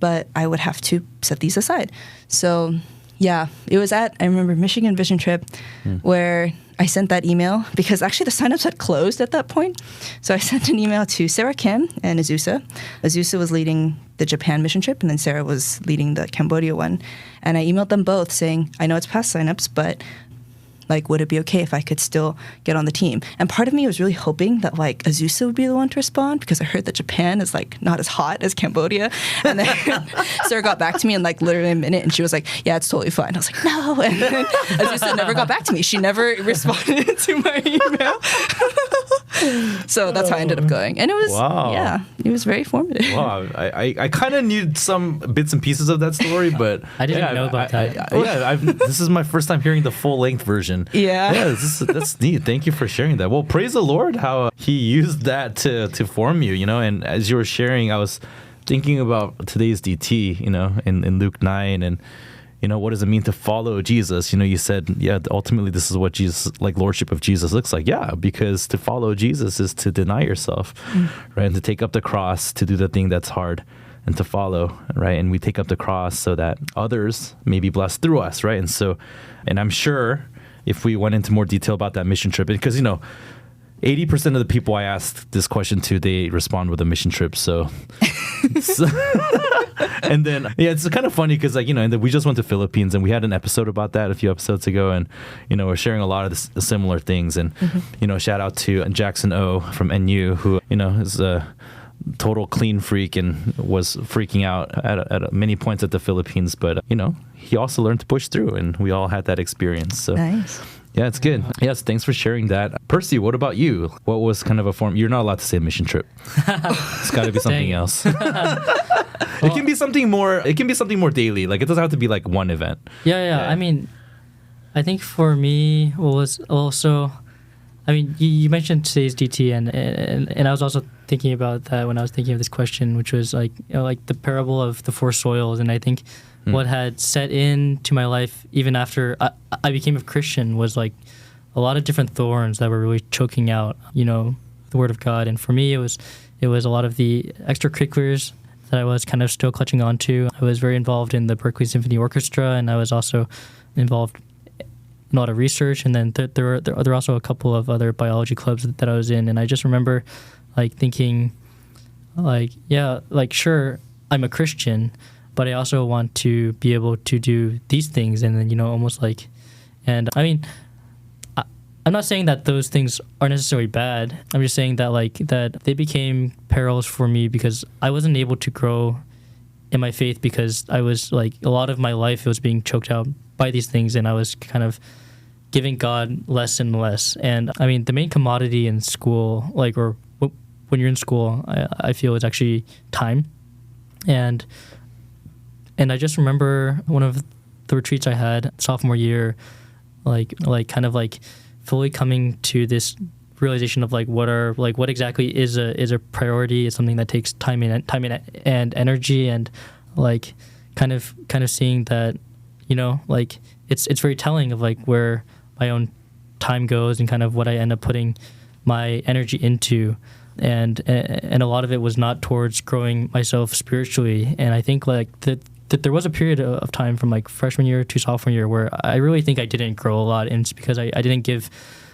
but I would have to set these aside. So it was I remember Michigan Vision Trip where I sent that email because actually the signups had closed at that point. So I sent an email to Sarah Kim and Azusa. Azusa was leading the Japan mission trip, and then Sarah was leading the Cambodia one. And I emailed them both saying, I know it's past signups, but like, would it be okay if I could still get on the team? And part of me was really hoping that like Azusa would be the one to respond because I heard that Japan is like not as hot as Cambodia. And then Sarah got back to me in like literally a minute, and she was like, yeah, it's totally fine. I was like, no. And then Azusa never got back to me. She never responded to my email. So that's how I ended up going. And it was, it was very formative. Wow. I kind of knew some bits and pieces of that story, but I didn't know about that. This is my first time hearing the full length version. That's neat. Thank you for sharing that. Well, praise the Lord how he used that to form you, and as you were sharing, I was thinking about today's DT, in Luke 9, and what does it mean to follow Jesus? You said, ultimately this is what Jesus, like lordship of Jesus looks like. Yeah, because to follow Jesus is to deny yourself, right? And to take up the cross, to do the thing that's hard and to follow, right? And we take up the cross so that others may be blessed through us, right? And I'm sure if we went into more detail about that mission trip, because 80% of the people I asked this question to, they respond with a mission trip. So So, and then it's kind of funny because and then we just went to Philippines and we had an episode about that a few episodes ago, and we're sharing a lot of the similar things, and shout out to Jackson O from NU, who is a total clean freak and was freaking out at many points at the Philippines, but he also learned to push through, and we all had that experience. So Nice. yeah, it's good. Yes, thanks for sharing that. Percy, what about you? What was kind of a form? You're not allowed to say mission trip. It's got to be something else. It can be something more. It can be something more daily. Like, it doesn't have to be like one event. Yeah. I mean, I think for me, what was also, I mean, you mentioned today's DT, and I was also thinking about that when I was thinking of this question, which was like like the parable of the four soils, and I think what had set into my life even after I became a Christian was like a lot of different thorns that were really choking out, the Word of God. And for me, it was a lot of the extracurriculars that I was kind of still clutching onto. I was very involved in the Berkeley Symphony Orchestra, and I was also involved in a lot of research. And then there were also a couple of other biology clubs that I was in. And I just remember like thinking, like, yeah, like, sure, I'm a Christian, but I also want to be able to do these things. And then, almost like, and I mean, I'm not saying that those things are necessarily bad. I'm just saying that that they became perils for me because I wasn't able to grow in my faith because I was like, a lot of my life, it was being choked out by these things, and I was kind of giving God less and less. And I mean, the main commodity in school, or when you're in school, I feel is actually time. And I just remember one of the retreats I had sophomore year, kind of fully coming to this realization of what exactly is a priority. It's something that takes time and energy, and kind of seeing that, it's very telling of where my own time goes and kind of what I end up putting my energy into. And a lot of it was not towards growing myself spiritually. And I think that there was a period of time from freshman year to sophomore year where I really think I didn't grow a lot, and it's because I didn't give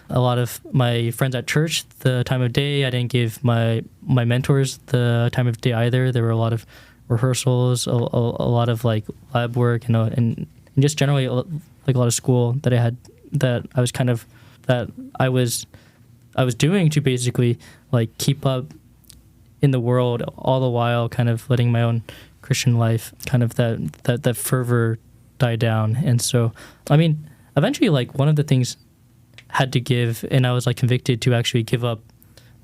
a lot of my friends at church the time of day. I didn't give my mentors the time of day either. There were a lot of rehearsals, a lot of lab work, and just generally a lot of school that I had, that I was kind of, that I was doing to basically keep up in the world, all the while kind of letting my own Christian life, kind of that fervor die down. And so, I mean, eventually one of the things had to give, and I was convicted to actually give up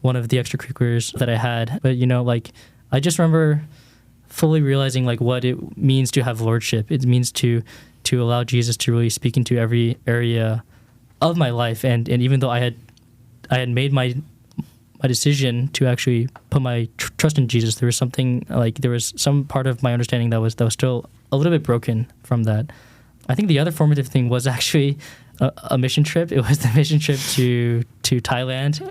one of the extracurriculars that I had. But I just remember fully realizing what it means to have lordship. It means to allow Jesus to really speak into every area of my life. And even though I had made my decision to actually put my trust in Jesus, there was something there was some part of my understanding that was still a little bit broken from that. I think the other formative thing was actually a mission trip. It was the mission trip to Thailand.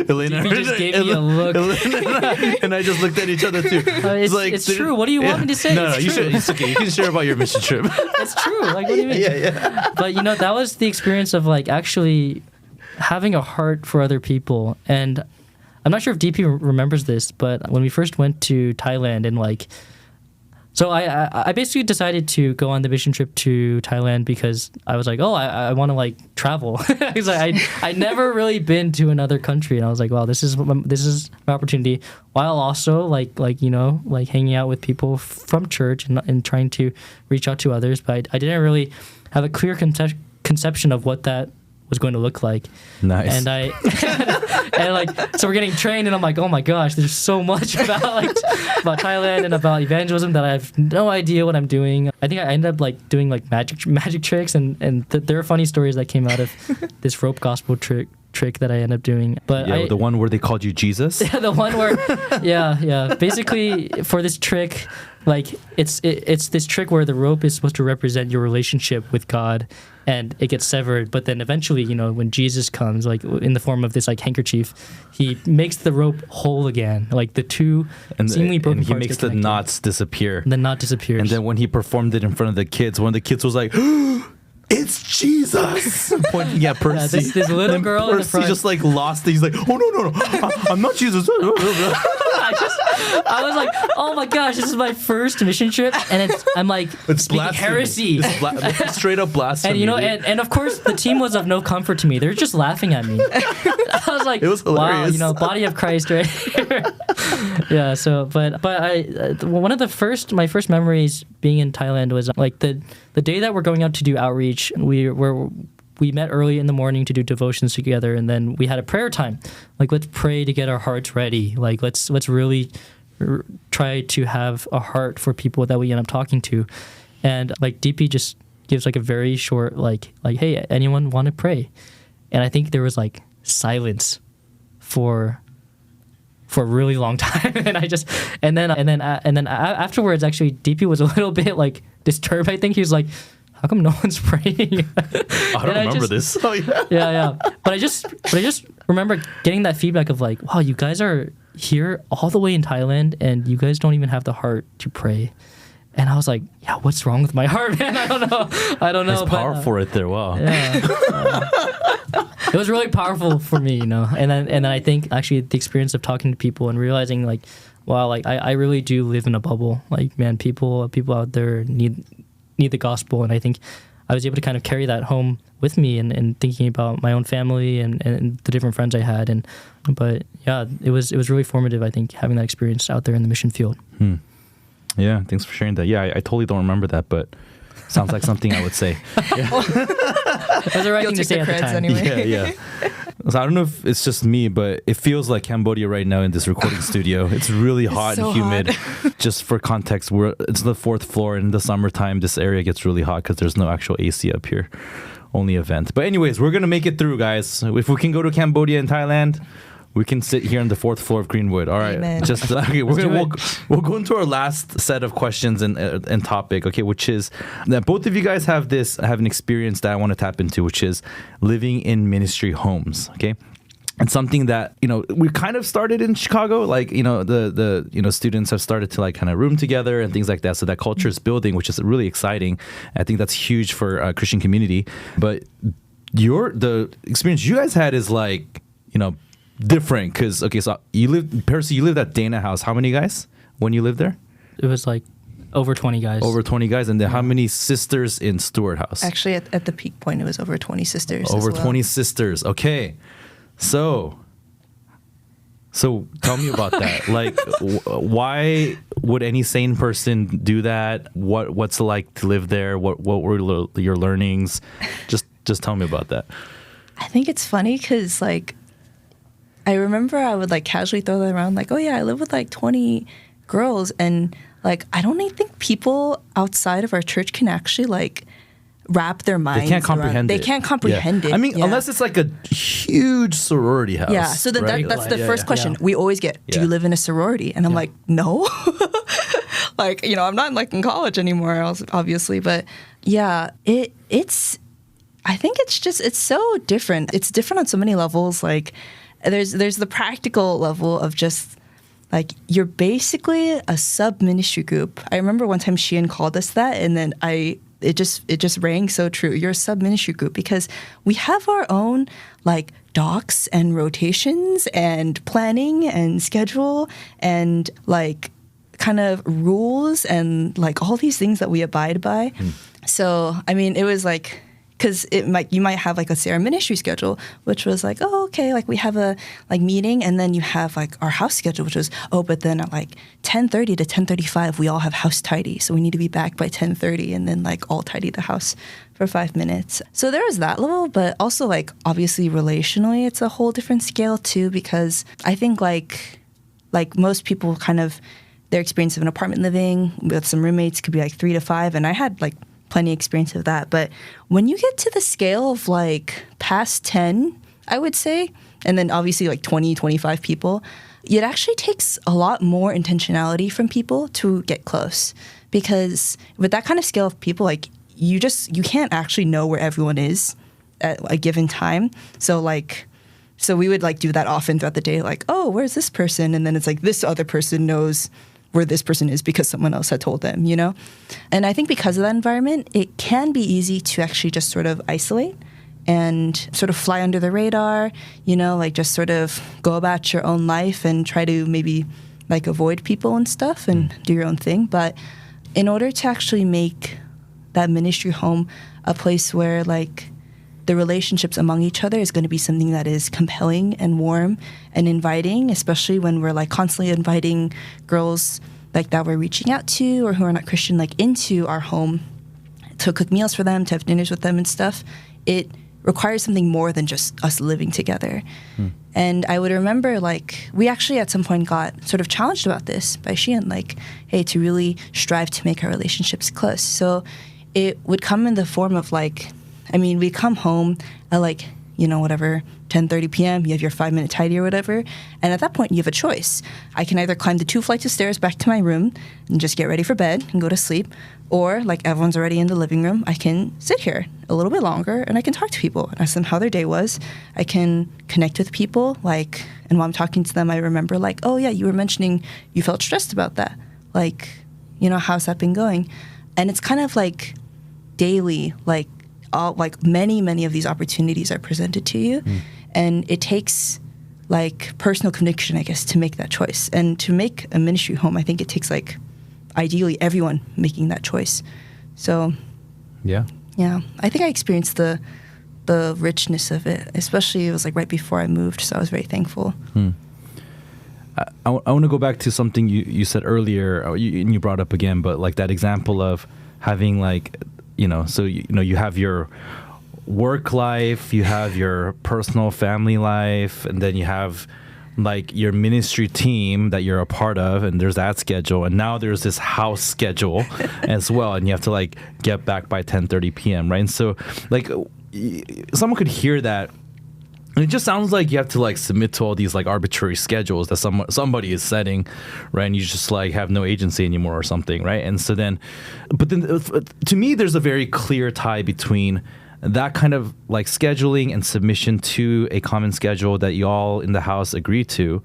Elena just gave me a look. Elena and I just looked at each other too. It's true. What do you want me to say? No, you should. It's okay. You can share about your mission trip. It's true. What do you mean? Yeah. But that was the experience of actually having a heart for other people. And I'm not sure if DP remembers this, but when we first went to Thailand, and so I basically decided to go on the mission trip to Thailand because I was I want to travel. Because I'd never really been to another country, and I was wow, this is my opportunity, while also hanging out with people from church and trying to reach out to others. But I didn't really have a clear conception of what that was going to look like. Nice. And so we're getting trained, and I'm oh my gosh, there's so much about Thailand and about evangelism that I have no idea what I'm doing. I think I ended up doing magic tricks, and there are funny stories that came out of this rope gospel trick that I ended up doing. But the one where they called you Jesus? Yeah, the one where basically for this trick, it's this trick where the rope is supposed to represent your relationship with God, and it gets severed. But then eventually, when Jesus comes, in the form of this handkerchief, he makes the rope whole again. The two seemingly broken parts. And he makes the knots disappear. The knot disappears. And then when he performed it in front of the kids, one of the kids was it's Jesus! Pointing at Percy. Yeah, this little girl in the front. Percy just lost it. He's oh no, I'm not Jesus. I was like, oh my gosh, this is my first mission trip, and I'm like speaking heresy. It's straight up blasphemy. And you know, and of course the team was of no comfort to me. They're just laughing at me. I was like, it was hilarious. Wow, you know, body of Christ, right? Yeah. So, but one of my first memories being in Thailand was like the day that we're going out to do outreach. We met early in the morning to do devotions together, and then we had a prayer time. Like, let's pray to get our hearts ready. Like, let's really try to have a heart for people that we end up talking to. And like DP just gives like a very short like hey, anyone want to pray? And I think there was like silence for a really long time, and then afterwards, actually, DP was a little bit like disturbed. I think he was like, how come no one's praying? I don't remember this. Oh, yeah. Yeah. But I just remember getting that feedback of like, wow, you guys are here all the way in Thailand and you guys don't even have the heart to pray. And I was like, yeah, what's wrong with my heart, man? I don't know. It's powerful right there. Wow. Yeah. It was really powerful for me, you know. And then I think actually the experience of talking to people and realizing like, wow, like I really do live in a bubble. Like, man, people out there need the gospel, and I think I was able to kind of carry that home with me and thinking about my own family and the different friends I had, but yeah, it was really formative, I think, having that experience out there in the mission field. Yeah, thanks for sharing that. Yeah, I totally don't remember that, but sounds like something I would say. Yeah. It was the right thing to say at the time. Anyway. Yeah. So I don't know if it's just me, but it feels like Cambodia right now in this recording studio. It's really hot and humid. Just for context, it's the 4th floor. In the summertime, this area gets really hot because there's no actual AC up here. Only a vent. But anyways, we're going to make it through, guys. If we can go to Cambodia and Thailand, we can sit here on the 4th floor of Greenwood. All right. Amen. Just okay, we'll go into our last set of questions and topic, okay, which is that both of you guys have an experience that I want to tap into, which is living in ministry homes, okay? And something that, you know, we kind of started in Chicago, like, you know, the students have started to like kind of room together and things like that. So that culture is building, which is really exciting. I think that's huge for Christian community. But the experience you guys had is like, you know, different because so Percy, you lived at Dana House. How many guys when you lived there? It was like over 20 guys. And then how many sisters in Stewart House? Actually, at the peak point, it was over 20 sisters. Over as well. 20 sisters. Okay, so tell me about that. Like, why would any sane person do that? What's it like to live there? What were your learnings? Just tell me about that. I think it's funny because like, I remember I would like casually throw that around like, oh yeah, I live with like 20 girls, and like I don't even think people outside of our church can actually like wrap their minds. They can't comprehend it. They can't comprehend it. I mean, unless it's like a huge sorority house. Yeah. So then right? that's the first question we always get. Do you live in a sorority? And I'm like, no. Like, you know, I'm not like in college anymore, obviously, but yeah, it's. I think it's so different. It's different on so many levels. Like, there's the practical level of just like you're basically a sub ministry group. I remember one time Sheehan called us that, and then it just rang so true. You're a sub ministry group because we have our own like docs and rotations and planning and schedule and like kind of rules and like all these things that we abide by. So I mean, it was like. Because you might have like a ministry schedule, which was like, oh, okay, like we have a like meeting, and then you have like our house schedule, which was, but then at like 10:30 to 10:35, we all have house tidy, so we need to be back by 10:30, and then like all tidy the house for 5 minutes. So there was that level, but also like obviously relationally, it's a whole different scale too, because I think like most people kind of their experience of an apartment living with some roommates could be like 3 to 5, and I had like plenty of experience of that. But when you get to the scale of like past 10, I would say, and then obviously like 20, 25 people, it actually takes a lot more intentionality from people to get close. Because with that kind of scale of people, like you can't actually know where everyone is at a given time. So we would like do that often throughout the day, like, oh, where's this person? And then it's like this other person knows where this person is because someone else had told them, you know? And I think because of that environment, it can be easy to actually just sort of isolate and sort of fly under the radar, you know, like just sort of go about your own life and try to maybe like avoid people and stuff and do your own thing. But in order to actually make that ministry home a place where like the relationships among each other is going to be something that is compelling and warm and inviting, especially when we're like constantly inviting girls like that we're reaching out to or who are not Christian like into our home to cook meals for them, to have dinners with them and stuff. It requires something more than just us living together. And I would remember like we actually at some point got sort of challenged about this by Sheehan, like, hey, to really strive to make our relationships close. So it would come in the form of like, I mean, we come home at like, you know, whatever, 10:30 p.m., you have your 5-minute tidy or whatever. And at that point, you have a choice. I can either climb the 2 flights of stairs back to my room and just get ready for bed and go to sleep. Or, like, everyone's already in the living room, I can sit here a little bit longer and I can talk to people and ask them how their day was. I can connect with people, like, and while I'm talking to them, I remember, like, oh, yeah, you were mentioning you felt stressed about that. Like, you know, how's that been going? And it's kind of like daily, like many of these opportunities are presented to you. And it takes like personal conviction, I guess, to make that choice. And to make a ministry home, I think it takes like ideally everyone making that choice. So yeah, I think I experienced the richness of it, especially it was like right before I moved, so I was very thankful. I want to go back to something you said earlier, and you brought up again, but like that example of having like, you know, so you have your work life, you have your personal family life, and then you have like your ministry team that you're a part of, and there's that schedule, and now there's this house schedule as well, and you have to like get back by 10:30 p.m. right? And so like someone could hear that, and it just sounds like you have to like submit to all these like arbitrary schedules that somebody is setting, right? And you just like have no agency anymore or something, right? And so then, but then to me, there's a very clear tie between that kind of like scheduling and submission to a common schedule that you all in the house agree to,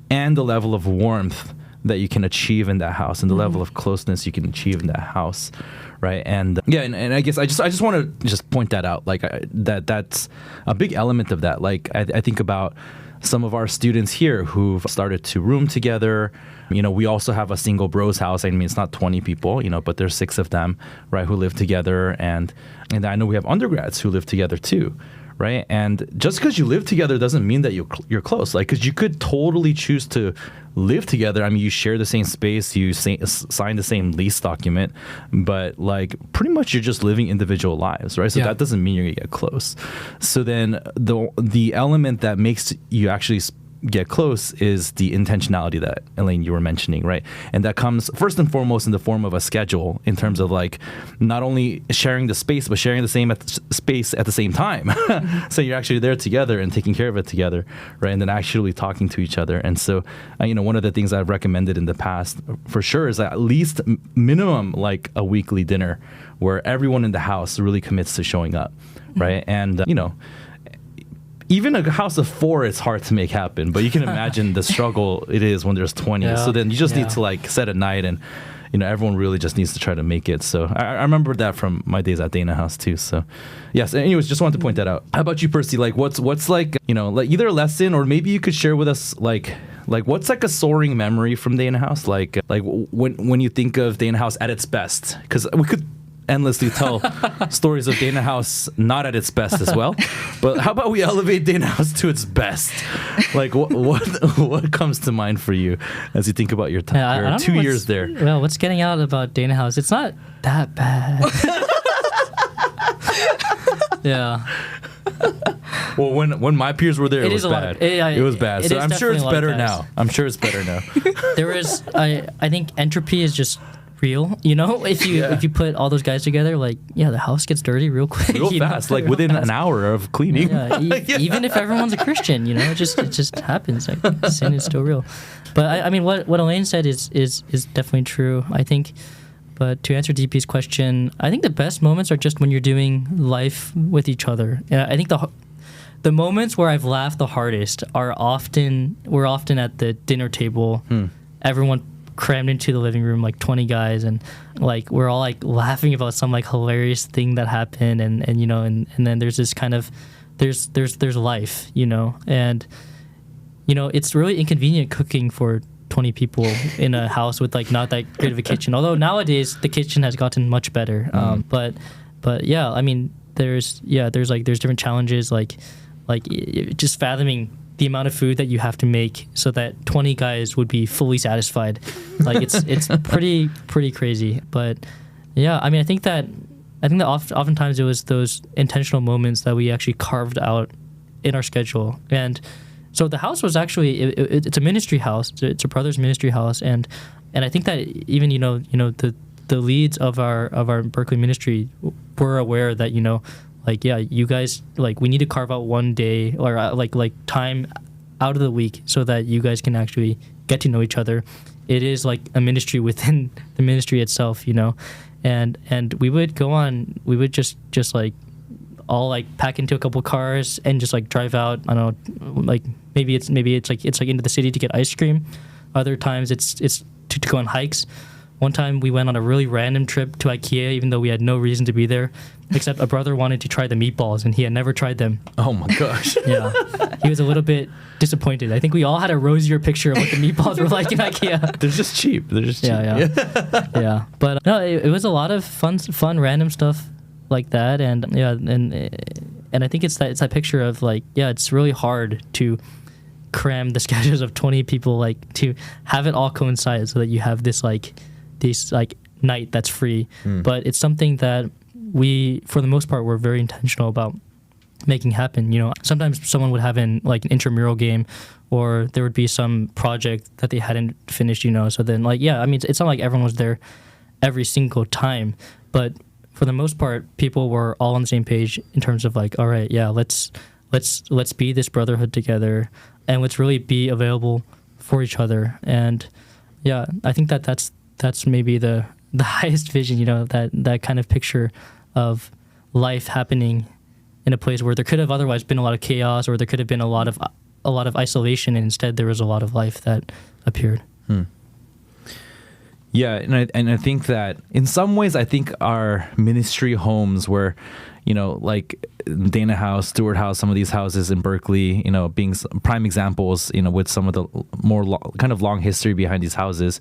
and the level of warmth that you can achieve in that house, and the level of closeness you can achieve in that house, right? And and I guess I just want to just point that out, like that's a big element of that. Like I think about some of our students here who've started to room together. You know, we also have a single bros house. I mean, it's not 20 people, you know, but there's 6 of them, right, who live together. And I know we have undergrads who live together too, right? And just because you live together doesn't mean that you're close. Like, because you could totally choose to live together. I mean, you share the same space, you sign the same lease document, but like pretty much you're just living individual lives, right? So that doesn't mean you're gonna get close. So then the element that makes you actually get close is the intentionality that Elaine, you were mentioning, right? And that comes first and foremost in the form of a schedule, in terms of like not only sharing the space, but sharing the same space at the same time. So you're actually there together and taking care of it together, right? And then actually talking to each other. And so, you know, one of the things I've recommended in the past for sure is at least minimum like a weekly dinner where everyone in the house really commits to showing up, right? And, you know, even a house of 4, it's hard to make happen, but you can imagine the struggle it is when there's 20. Yeah. So then you just need to like set a night, and you know everyone really just needs to try to make it. So I remember that from my days at Dana House too. So yes. Anyways, just wanted to point that out. How about you, Percy? Like what's like, you know, like either a lesson, or maybe you could share with us like what's like a soaring memory from Dana House? Like when you think of Dana House at its best, because we could endlessly tell stories of Dana House not at its best as well. But how about we elevate Dana House to its best? Like what comes to mind for you as you think about your time, your 2 years there? Well, what's getting out about Dana House? It's not that bad. Yeah. Well, when my peers were there, it was bad. It was bad. So I'm sure it's better now. I'm sure it's better now. There is, I think entropy is just real, you know. If you put all those guys together, like the house gets dirty real quick, real fast, like within an hour of cleaning. Even if everyone's a Christian, you know, it just happens. Like sin is still real. But I mean, what Elaine said is definitely true, I think. But to answer DP's question, I think the best moments are just when you're doing life with each other. I think the moments where I've laughed the hardest we're often at the dinner table, everyone crammed into the living room, like 20 guys, and like we're all like laughing about some like hilarious thing that happened, and you know, and then there's this kind of there's life, you know. And you know, it's really inconvenient cooking for 20 people in a house with like not that great of a kitchen. Although nowadays the kitchen has gotten much better. But yeah, I mean, there's different challenges like just fathoming the amount of food that you have to make so that 20 guys would be fully satisfied. Like it's pretty crazy. But yeah, I mean, I think that oftentimes it was those intentional moments that we actually carved out in our schedule. And so the house was actually it's a ministry house. It's a brother's ministry house, and I think that even the leads of our Berkeley ministry were aware that like, yeah, you guys, like, we need to carve out one day or like time out of the week so that you guys can actually get to know each other. It is like a ministry within the ministry itself, and we would just like all like pack into a couple cars and just like drive out. I don't know, like maybe it's like into the city to get ice cream. Other times it's to go on hikes. One time we went on a really random trip to IKEA, even though we had no reason to be there, except a brother wanted to try the meatballs and he had never tried them. Oh my gosh. Yeah. He was a little bit disappointed. I think we all had a rosier picture of what the meatballs were like in IKEA. They're just cheap. Yeah. Yeah. But no, it was a lot of fun random stuff like that. And yeah, and I think it's that picture of like, yeah, it's really hard to cram the schedules of 20 people, like to have it all coincide so that you have this night that's free. But it's something that we, for the most part, were very intentional about making happen. Sometimes someone would have an intramural game, or there would be some project that they hadn't finished, so then I mean, it's not like everyone was there every single time, but for the most part, people were all on the same page in terms of like, all right, yeah, let's be this brotherhood together, and let's really be available for each other. And yeah, I think that's maybe the highest vision, that kind of picture of life happening in a place where there could have otherwise been a lot of chaos, or there could have been a lot of isolation, and instead there was a lot of life that appeared. Yeah, and I think that in some ways, I think our ministry homes were, like Dana House, Stewart House, some of these houses in Berkeley, being prime examples, with some of the more kind of long history behind these houses.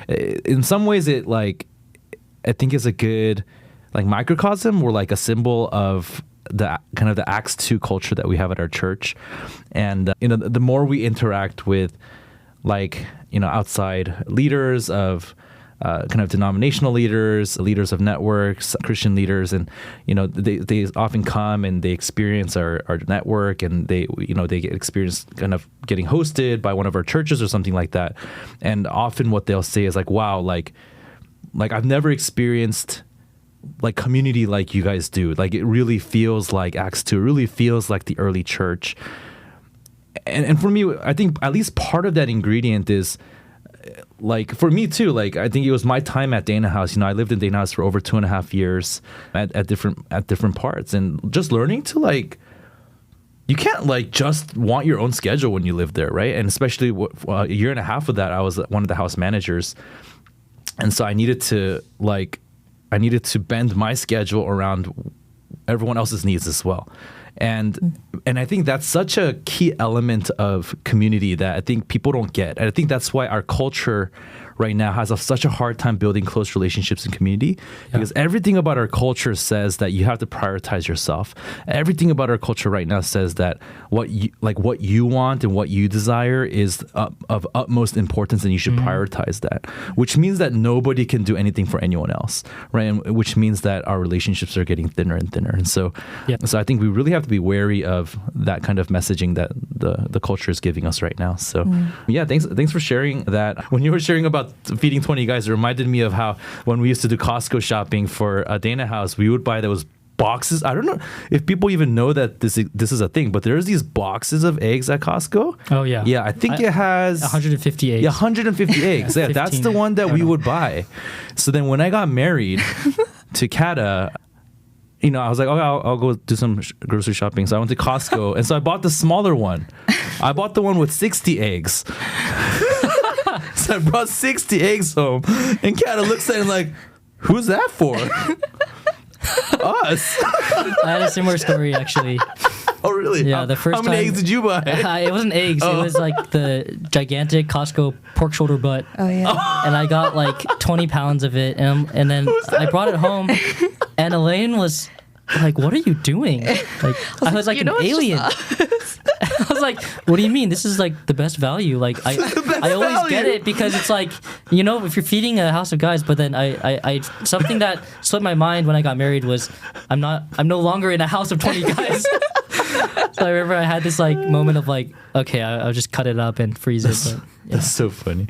In some ways, it I think is a good microcosm, or like a symbol of the kind of the Acts 2 culture that we have at our church. And the more we interact with outside leaders of kind of denominational leaders of networks, Christian leaders, and they often come and they experience our network, and they get experience kind of getting hosted by one of our churches or something like that. And often what they'll say is like, wow, like I've never experienced like community like you guys do. Like, it really feels like Acts 2. It really feels like the early church. And for me, I think at least part of that ingredient is, like, for me too, like, I think it was my time at Dana House. I lived in Dana House for over 2.5 years at different parts, and just learning to you can't just want your own schedule when you live there, right? And especially a year and a half of that, I was one of the house managers, and so I needed to bend my schedule around everyone else's needs as well. And I think that's such a key element of community that I think people don't get. And I think that's why our culture right now has such a hard time building close relationships in community, because everything about our culture says that you have to prioritize yourself. Everything about our culture right now says that what you want and what you desire is of utmost importance, and you should prioritize that, which means that nobody can do anything for anyone else, right? And which means that our relationships are getting thinner and thinner. And so I think we really have to be wary of that kind of messaging that the culture is giving us right now. So thanks for sharing that. When you were sharing about feeding 20 guys, it reminded me of how when we used to do Costco shopping for Dana House, we would buy those boxes. I don't know if people even know that this is a thing, but there's these boxes of eggs at Costco. Oh yeah. Yeah, I think it has 150 eggs. Yeah, 150 eggs. Yeah, that's the one that we would buy. So then when I got married to Kata, I was like, oh, I'll go do some grocery shopping. So I went to Costco, and so I bought the smaller one. I bought the one with 60 eggs. So I brought 60 eggs home, and Kata looks at it like, who's that for? Us. I had a similar story, actually. Oh, really? Yeah, the first How many time- eggs did you buy? It wasn't eggs. Oh. It was like the gigantic Costco pork shoulder butt. Oh yeah. And I got like 20 pounds of it, and then I brought it home, and Elaine was like, "What are you doing?" Like I was like "You an know, it's just alien. I was like, "What do you mean? This is like the best value." Like I always value. get it because it's like, you know, if you're feeding a house of guys, but then I something that slipped my mind when I got married was I'm no longer in a house of 20 guys. So I remember I had this like moment of like, okay, I'll just cut it up and freeze it. But, yeah. That's so funny.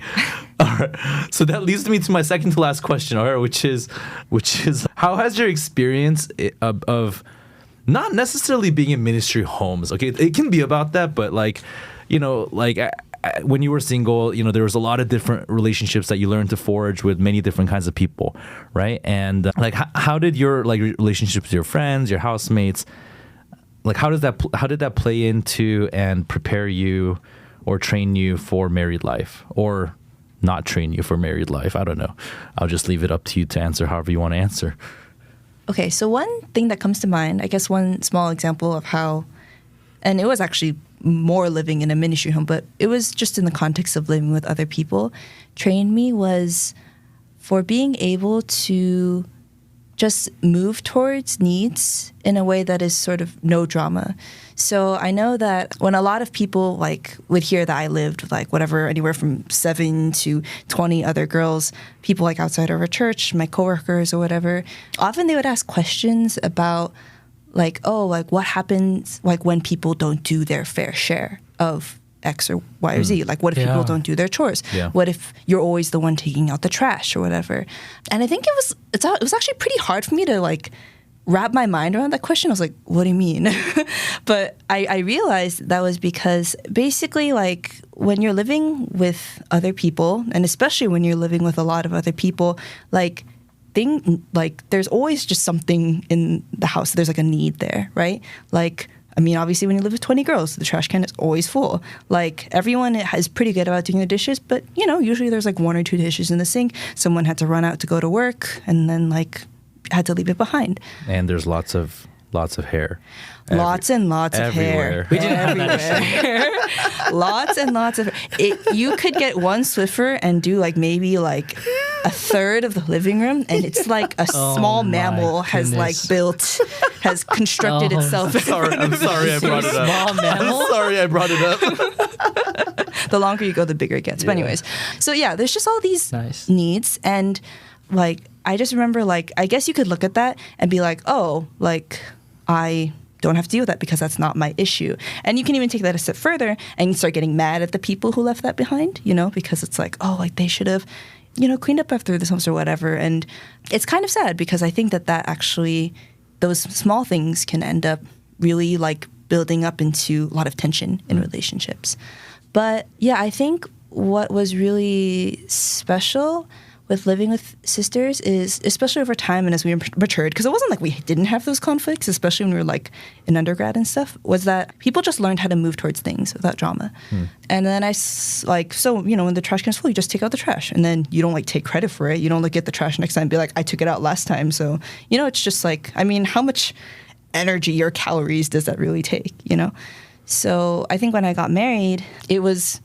All right. So that leads me to my second to last question, all right, which is how has your experience of not necessarily being in ministry homes, okay? It can be about that, but like, you know, like when you were single, you know, there was a lot of different relationships that you learned to forge with many different kinds of people, right? And like how did your like relationships with your friends, your housemates, like how did that play into and prepare you or train you for married life, or not train you for married life? I don't know. I'll just leave it up to you to answer however you want to answer. Okay, so one thing that comes to mind, I guess one small example of how, and it was actually more living in a ministry home, but it was just in the context of living with other people, trained me was for being able to just move towards needs in a way that is sort of no drama. So I know that when a lot of people like would hear that I lived with like whatever, anywhere from 7 to 20 other girls, people like outside of our church, my coworkers or whatever, often they would ask questions about like, oh, like what happens like when people don't do their fair share of X or Y or Z? Like, what if people don't do their chores? Yeah. What if you're always the one taking out the trash or whatever? And I think it was actually pretty hard for me to like wrap my mind around that question. I was like, what do you mean? But I realized that was because basically like when you're living with other people, and especially when you're living with a lot of other people, like there's always just something in the house. There's like a need there, right? Like, I mean, obviously, when you live with 20 girls, the trash can is always full. Like, everyone is pretty good about doing the dishes, but, you know, usually there's like 1 or 2 dishes in the sink. Someone had to run out to go to work and then, like, had to leave it behind. And there's lots of hair. Lots and lots of everywhere. hair. We didn't have that Lots and lots of you could get one Swiffer and do, like, maybe, like, a third of the living room, and it's like a small my mammal has, like, has constructed itself. I'm sorry I brought it up. Small mammal? I'm sorry I brought it up. The longer you go, the bigger it gets. But anyways, so yeah, there's just all these Nice. needs, and like I just remember, like, I guess you could look at that and be like, oh, like I don't have to deal with that because that's not my issue. And you can even take that a step further and start getting mad at the people who left that behind, you know, because it's like, oh, like they should have, you know, cleaned up after themselves or whatever. And it's kind of sad because I think that actually, those small things can end up really like building up into a lot of tension in relationships. But yeah, I think what was really special with living with sisters is, especially over time and as we matured, because it wasn't like we didn't have those conflicts, especially when we were like in undergrad and stuff, was that people just learned how to move towards things without drama. And then so, you know, when the trash can is full, you just take out the trash and then you don't like take credit for it. You don't look at the trash next time and be like, I took it out last time. So, you know, it's just like, I mean, how much energy or calories does that really take, you know? So I think when I got married, it was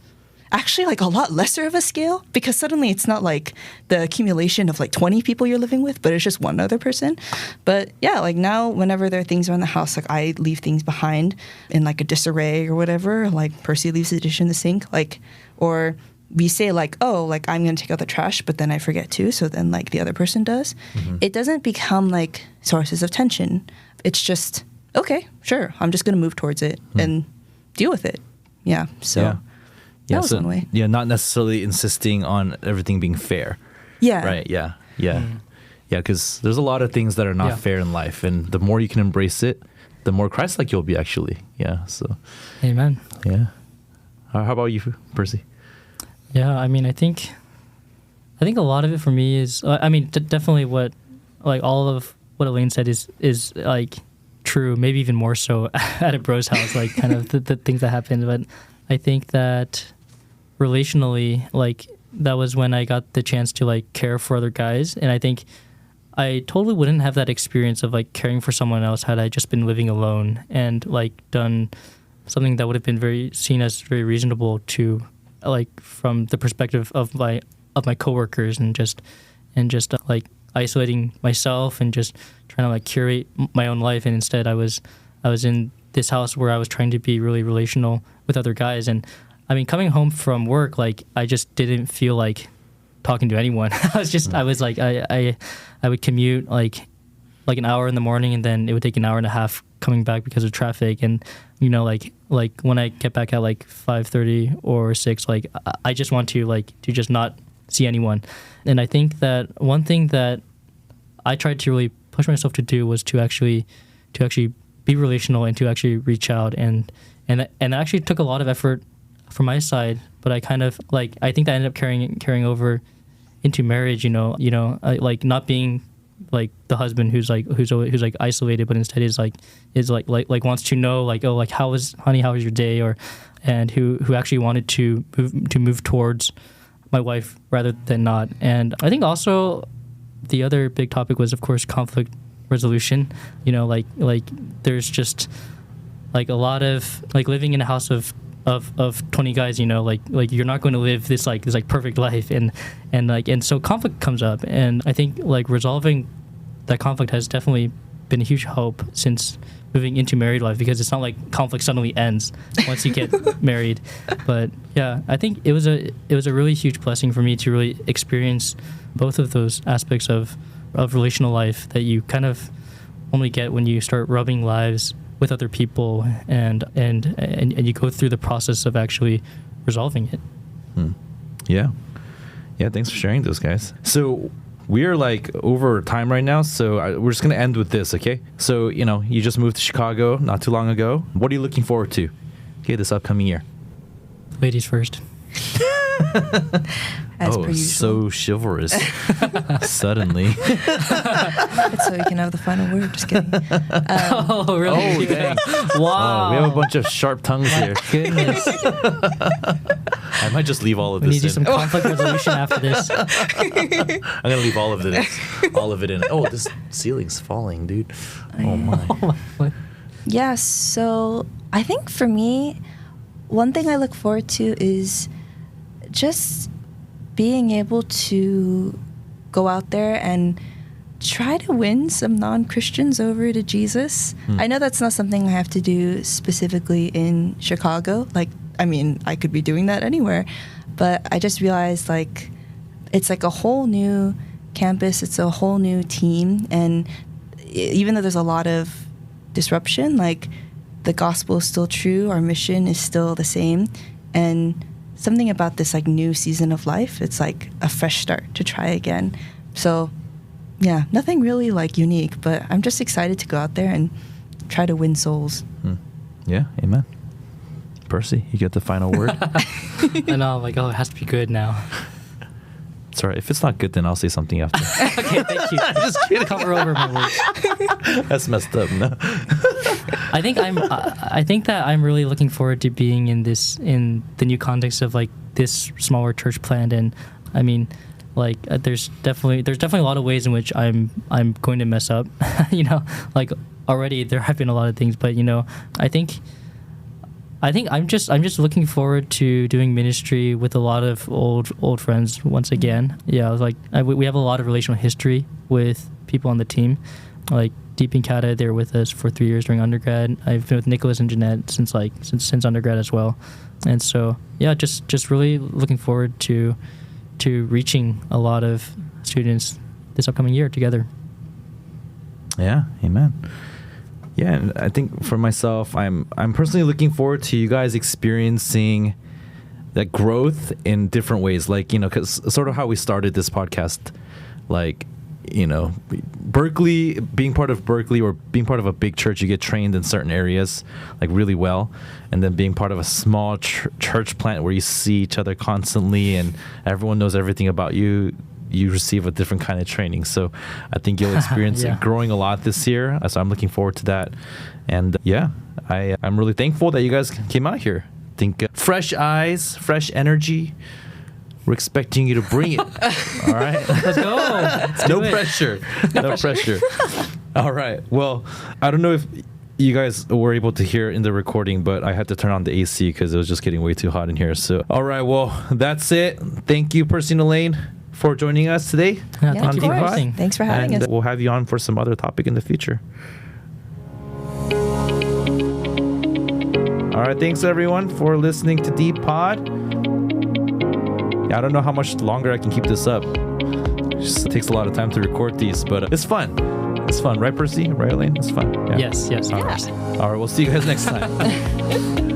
actually like a lot lesser of a scale because suddenly it's not like the accumulation of like 20 people you're living with, but it's just one other person. But yeah, like now whenever there are things around the house, like I leave things behind in like a disarray or whatever, like Percy leaves the dish in the sink, like, or we say like, oh, like I'm going to take out the trash, but then I forget to. So then like the other person does. It doesn't become like sources of tension. It's just, okay, sure. I'm just going to move towards it and deal with it. Yeah. So. Yeah. That was one way. Yeah, not necessarily insisting on everything being fair. Yeah. Right. Yeah. Yeah. Yeah. Because there's a lot of things that are not fair in life, and the more you can embrace it, the more Christ-like you'll be. Actually. Yeah. So. Amen. Yeah. How about you, Percy? Yeah, I mean, I think a lot of it for me is, I mean, definitely what, like all of what Elaine said is like true, maybe even more so at a bro's house, like kind of the things that happened. But I think that relationally, like that was when I got the chance to like care for other guys. And I think I totally wouldn't have that experience of like caring for someone else had I just been living alone and like done something that would have been very seen as very reasonable to like from the perspective of my coworkers and just like isolating myself and just trying to like curate my own life. And instead I was in this house where I was trying to be really relational with other guys. And I mean, coming home from work, like I just didn't feel like talking to anyone. I would commute like an hour in the morning, and then it would take an hour and a half coming back because of traffic. And you know, like when I get back at like 5:30 or 6, like I just want to just not see anyone. And I think that one thing that I tried to really push myself to do was to actually be relational and to actually reach out, and that actually took a lot of effort from my side. But I kind of like, I think that ended up carrying over into marriage. You know, like not being like the husband who's like isolated, but instead is wants to know like, oh, like how was your day, and who actually wanted to move towards my wife rather than not. And I think also the other big topic was, of course, conflict resolution. You know, like there's just like a lot of like living in a house of 20 guys, you know, like you're not going to live this perfect life, and so conflict comes up. And I think like resolving that conflict has definitely been a huge help since moving into married life, because it's not like conflict suddenly ends once you get married. But yeah, I think it was a really huge blessing for me to really experience both of those aspects of relational life that you kind of only get when you start rubbing lives with other people and you go through the process of actually resolving it. Yeah, thanks for sharing those, guys. So we're like over time right now, so we're just gonna end with this, okay? So you know, you just moved to Chicago not too long ago. What are you looking forward to, okay, this upcoming year? Ladies first. As per usual. So chivalrous. Suddenly. It's so you can have the final word. Just kidding. Oh, really? Oh, dang. Wow. Oh, we have a bunch of sharp tongues here. Goodness. I might just leave all of We this need to do in. some conflict resolution after this. I'm gonna leave all of it in. Oh, this ceiling's falling, dude. Oh my. Yeah, so I think for me, one thing I look forward to is just being able to go out there and try to win some non-Christians over to Jesus. I know that's not something I have to do specifically in Chicago. Like, I mean, I could be doing that anywhere. But I just realized, like, it's like a whole new campus. It's a whole new team. And even though there's a lot of disruption, like, the gospel is still true. Our mission is still the same. And something about this, like, new season of life, it's like a fresh start to try again. So, yeah, nothing really, like, unique. But I'm just excited to go out there and try to win souls. Yeah, amen. Percy, you get the final word. I know, I'm like, oh, it has to be good now. It's all right. If it's not good, then I'll say something after. Okay, thank you. Just cover over my words. That's messed up, no? I think that I'm really looking forward to being in the new context of like this smaller church plant. And I mean, like there's definitely a lot of ways in which I'm going to mess up. You know, like already there have been a lot of things, but you know, I think I'm just looking forward to doing ministry with a lot of old friends once again. Yeah, like we have a lot of relational history with people on the team, like Deep and Kata. They were with us for 3 years during undergrad. I've been with Nicholas and Jeanette since undergrad as well, and so yeah, just really looking forward to reaching a lot of students this upcoming year together. Yeah, amen. Yeah, and I think for myself, I'm personally looking forward to you guys experiencing that growth in different ways. Like, you know, because sort of how we started this podcast, like, you know, Berkeley, being part of Berkeley or being part of a big church, you get trained in certain areas like really well. And then being part of a small church plant where you see each other constantly and everyone knows everything about you, you receive a different kind of training. So I think you'll experience it growing a lot this year. So I'm looking forward to that. And yeah, I'm really thankful that you guys came out here. I think fresh eyes, fresh energy, we're expecting you to bring it. All right. Let's go. Let's No do it. pressure. No pressure. All right. Well, I don't know if you guys were able to hear in the recording, but I had to turn on the AC because it was just getting way too hot in here. So, all right. Well, that's it. Thank you, Percy and Elaine, for joining us today. Yeah, Yeah, thank you of for course. hosting. Thanks for having And us. we'll have you on for some other topic in the future. All right. Thanks, everyone, for listening to Deep Pod. I don't know how much longer I can keep this up. It just takes a lot of time to record these, but it's fun. It's fun, right, Percy? Right, Elaine? It's fun. Yeah. Yes. All right. We'll see you guys next time.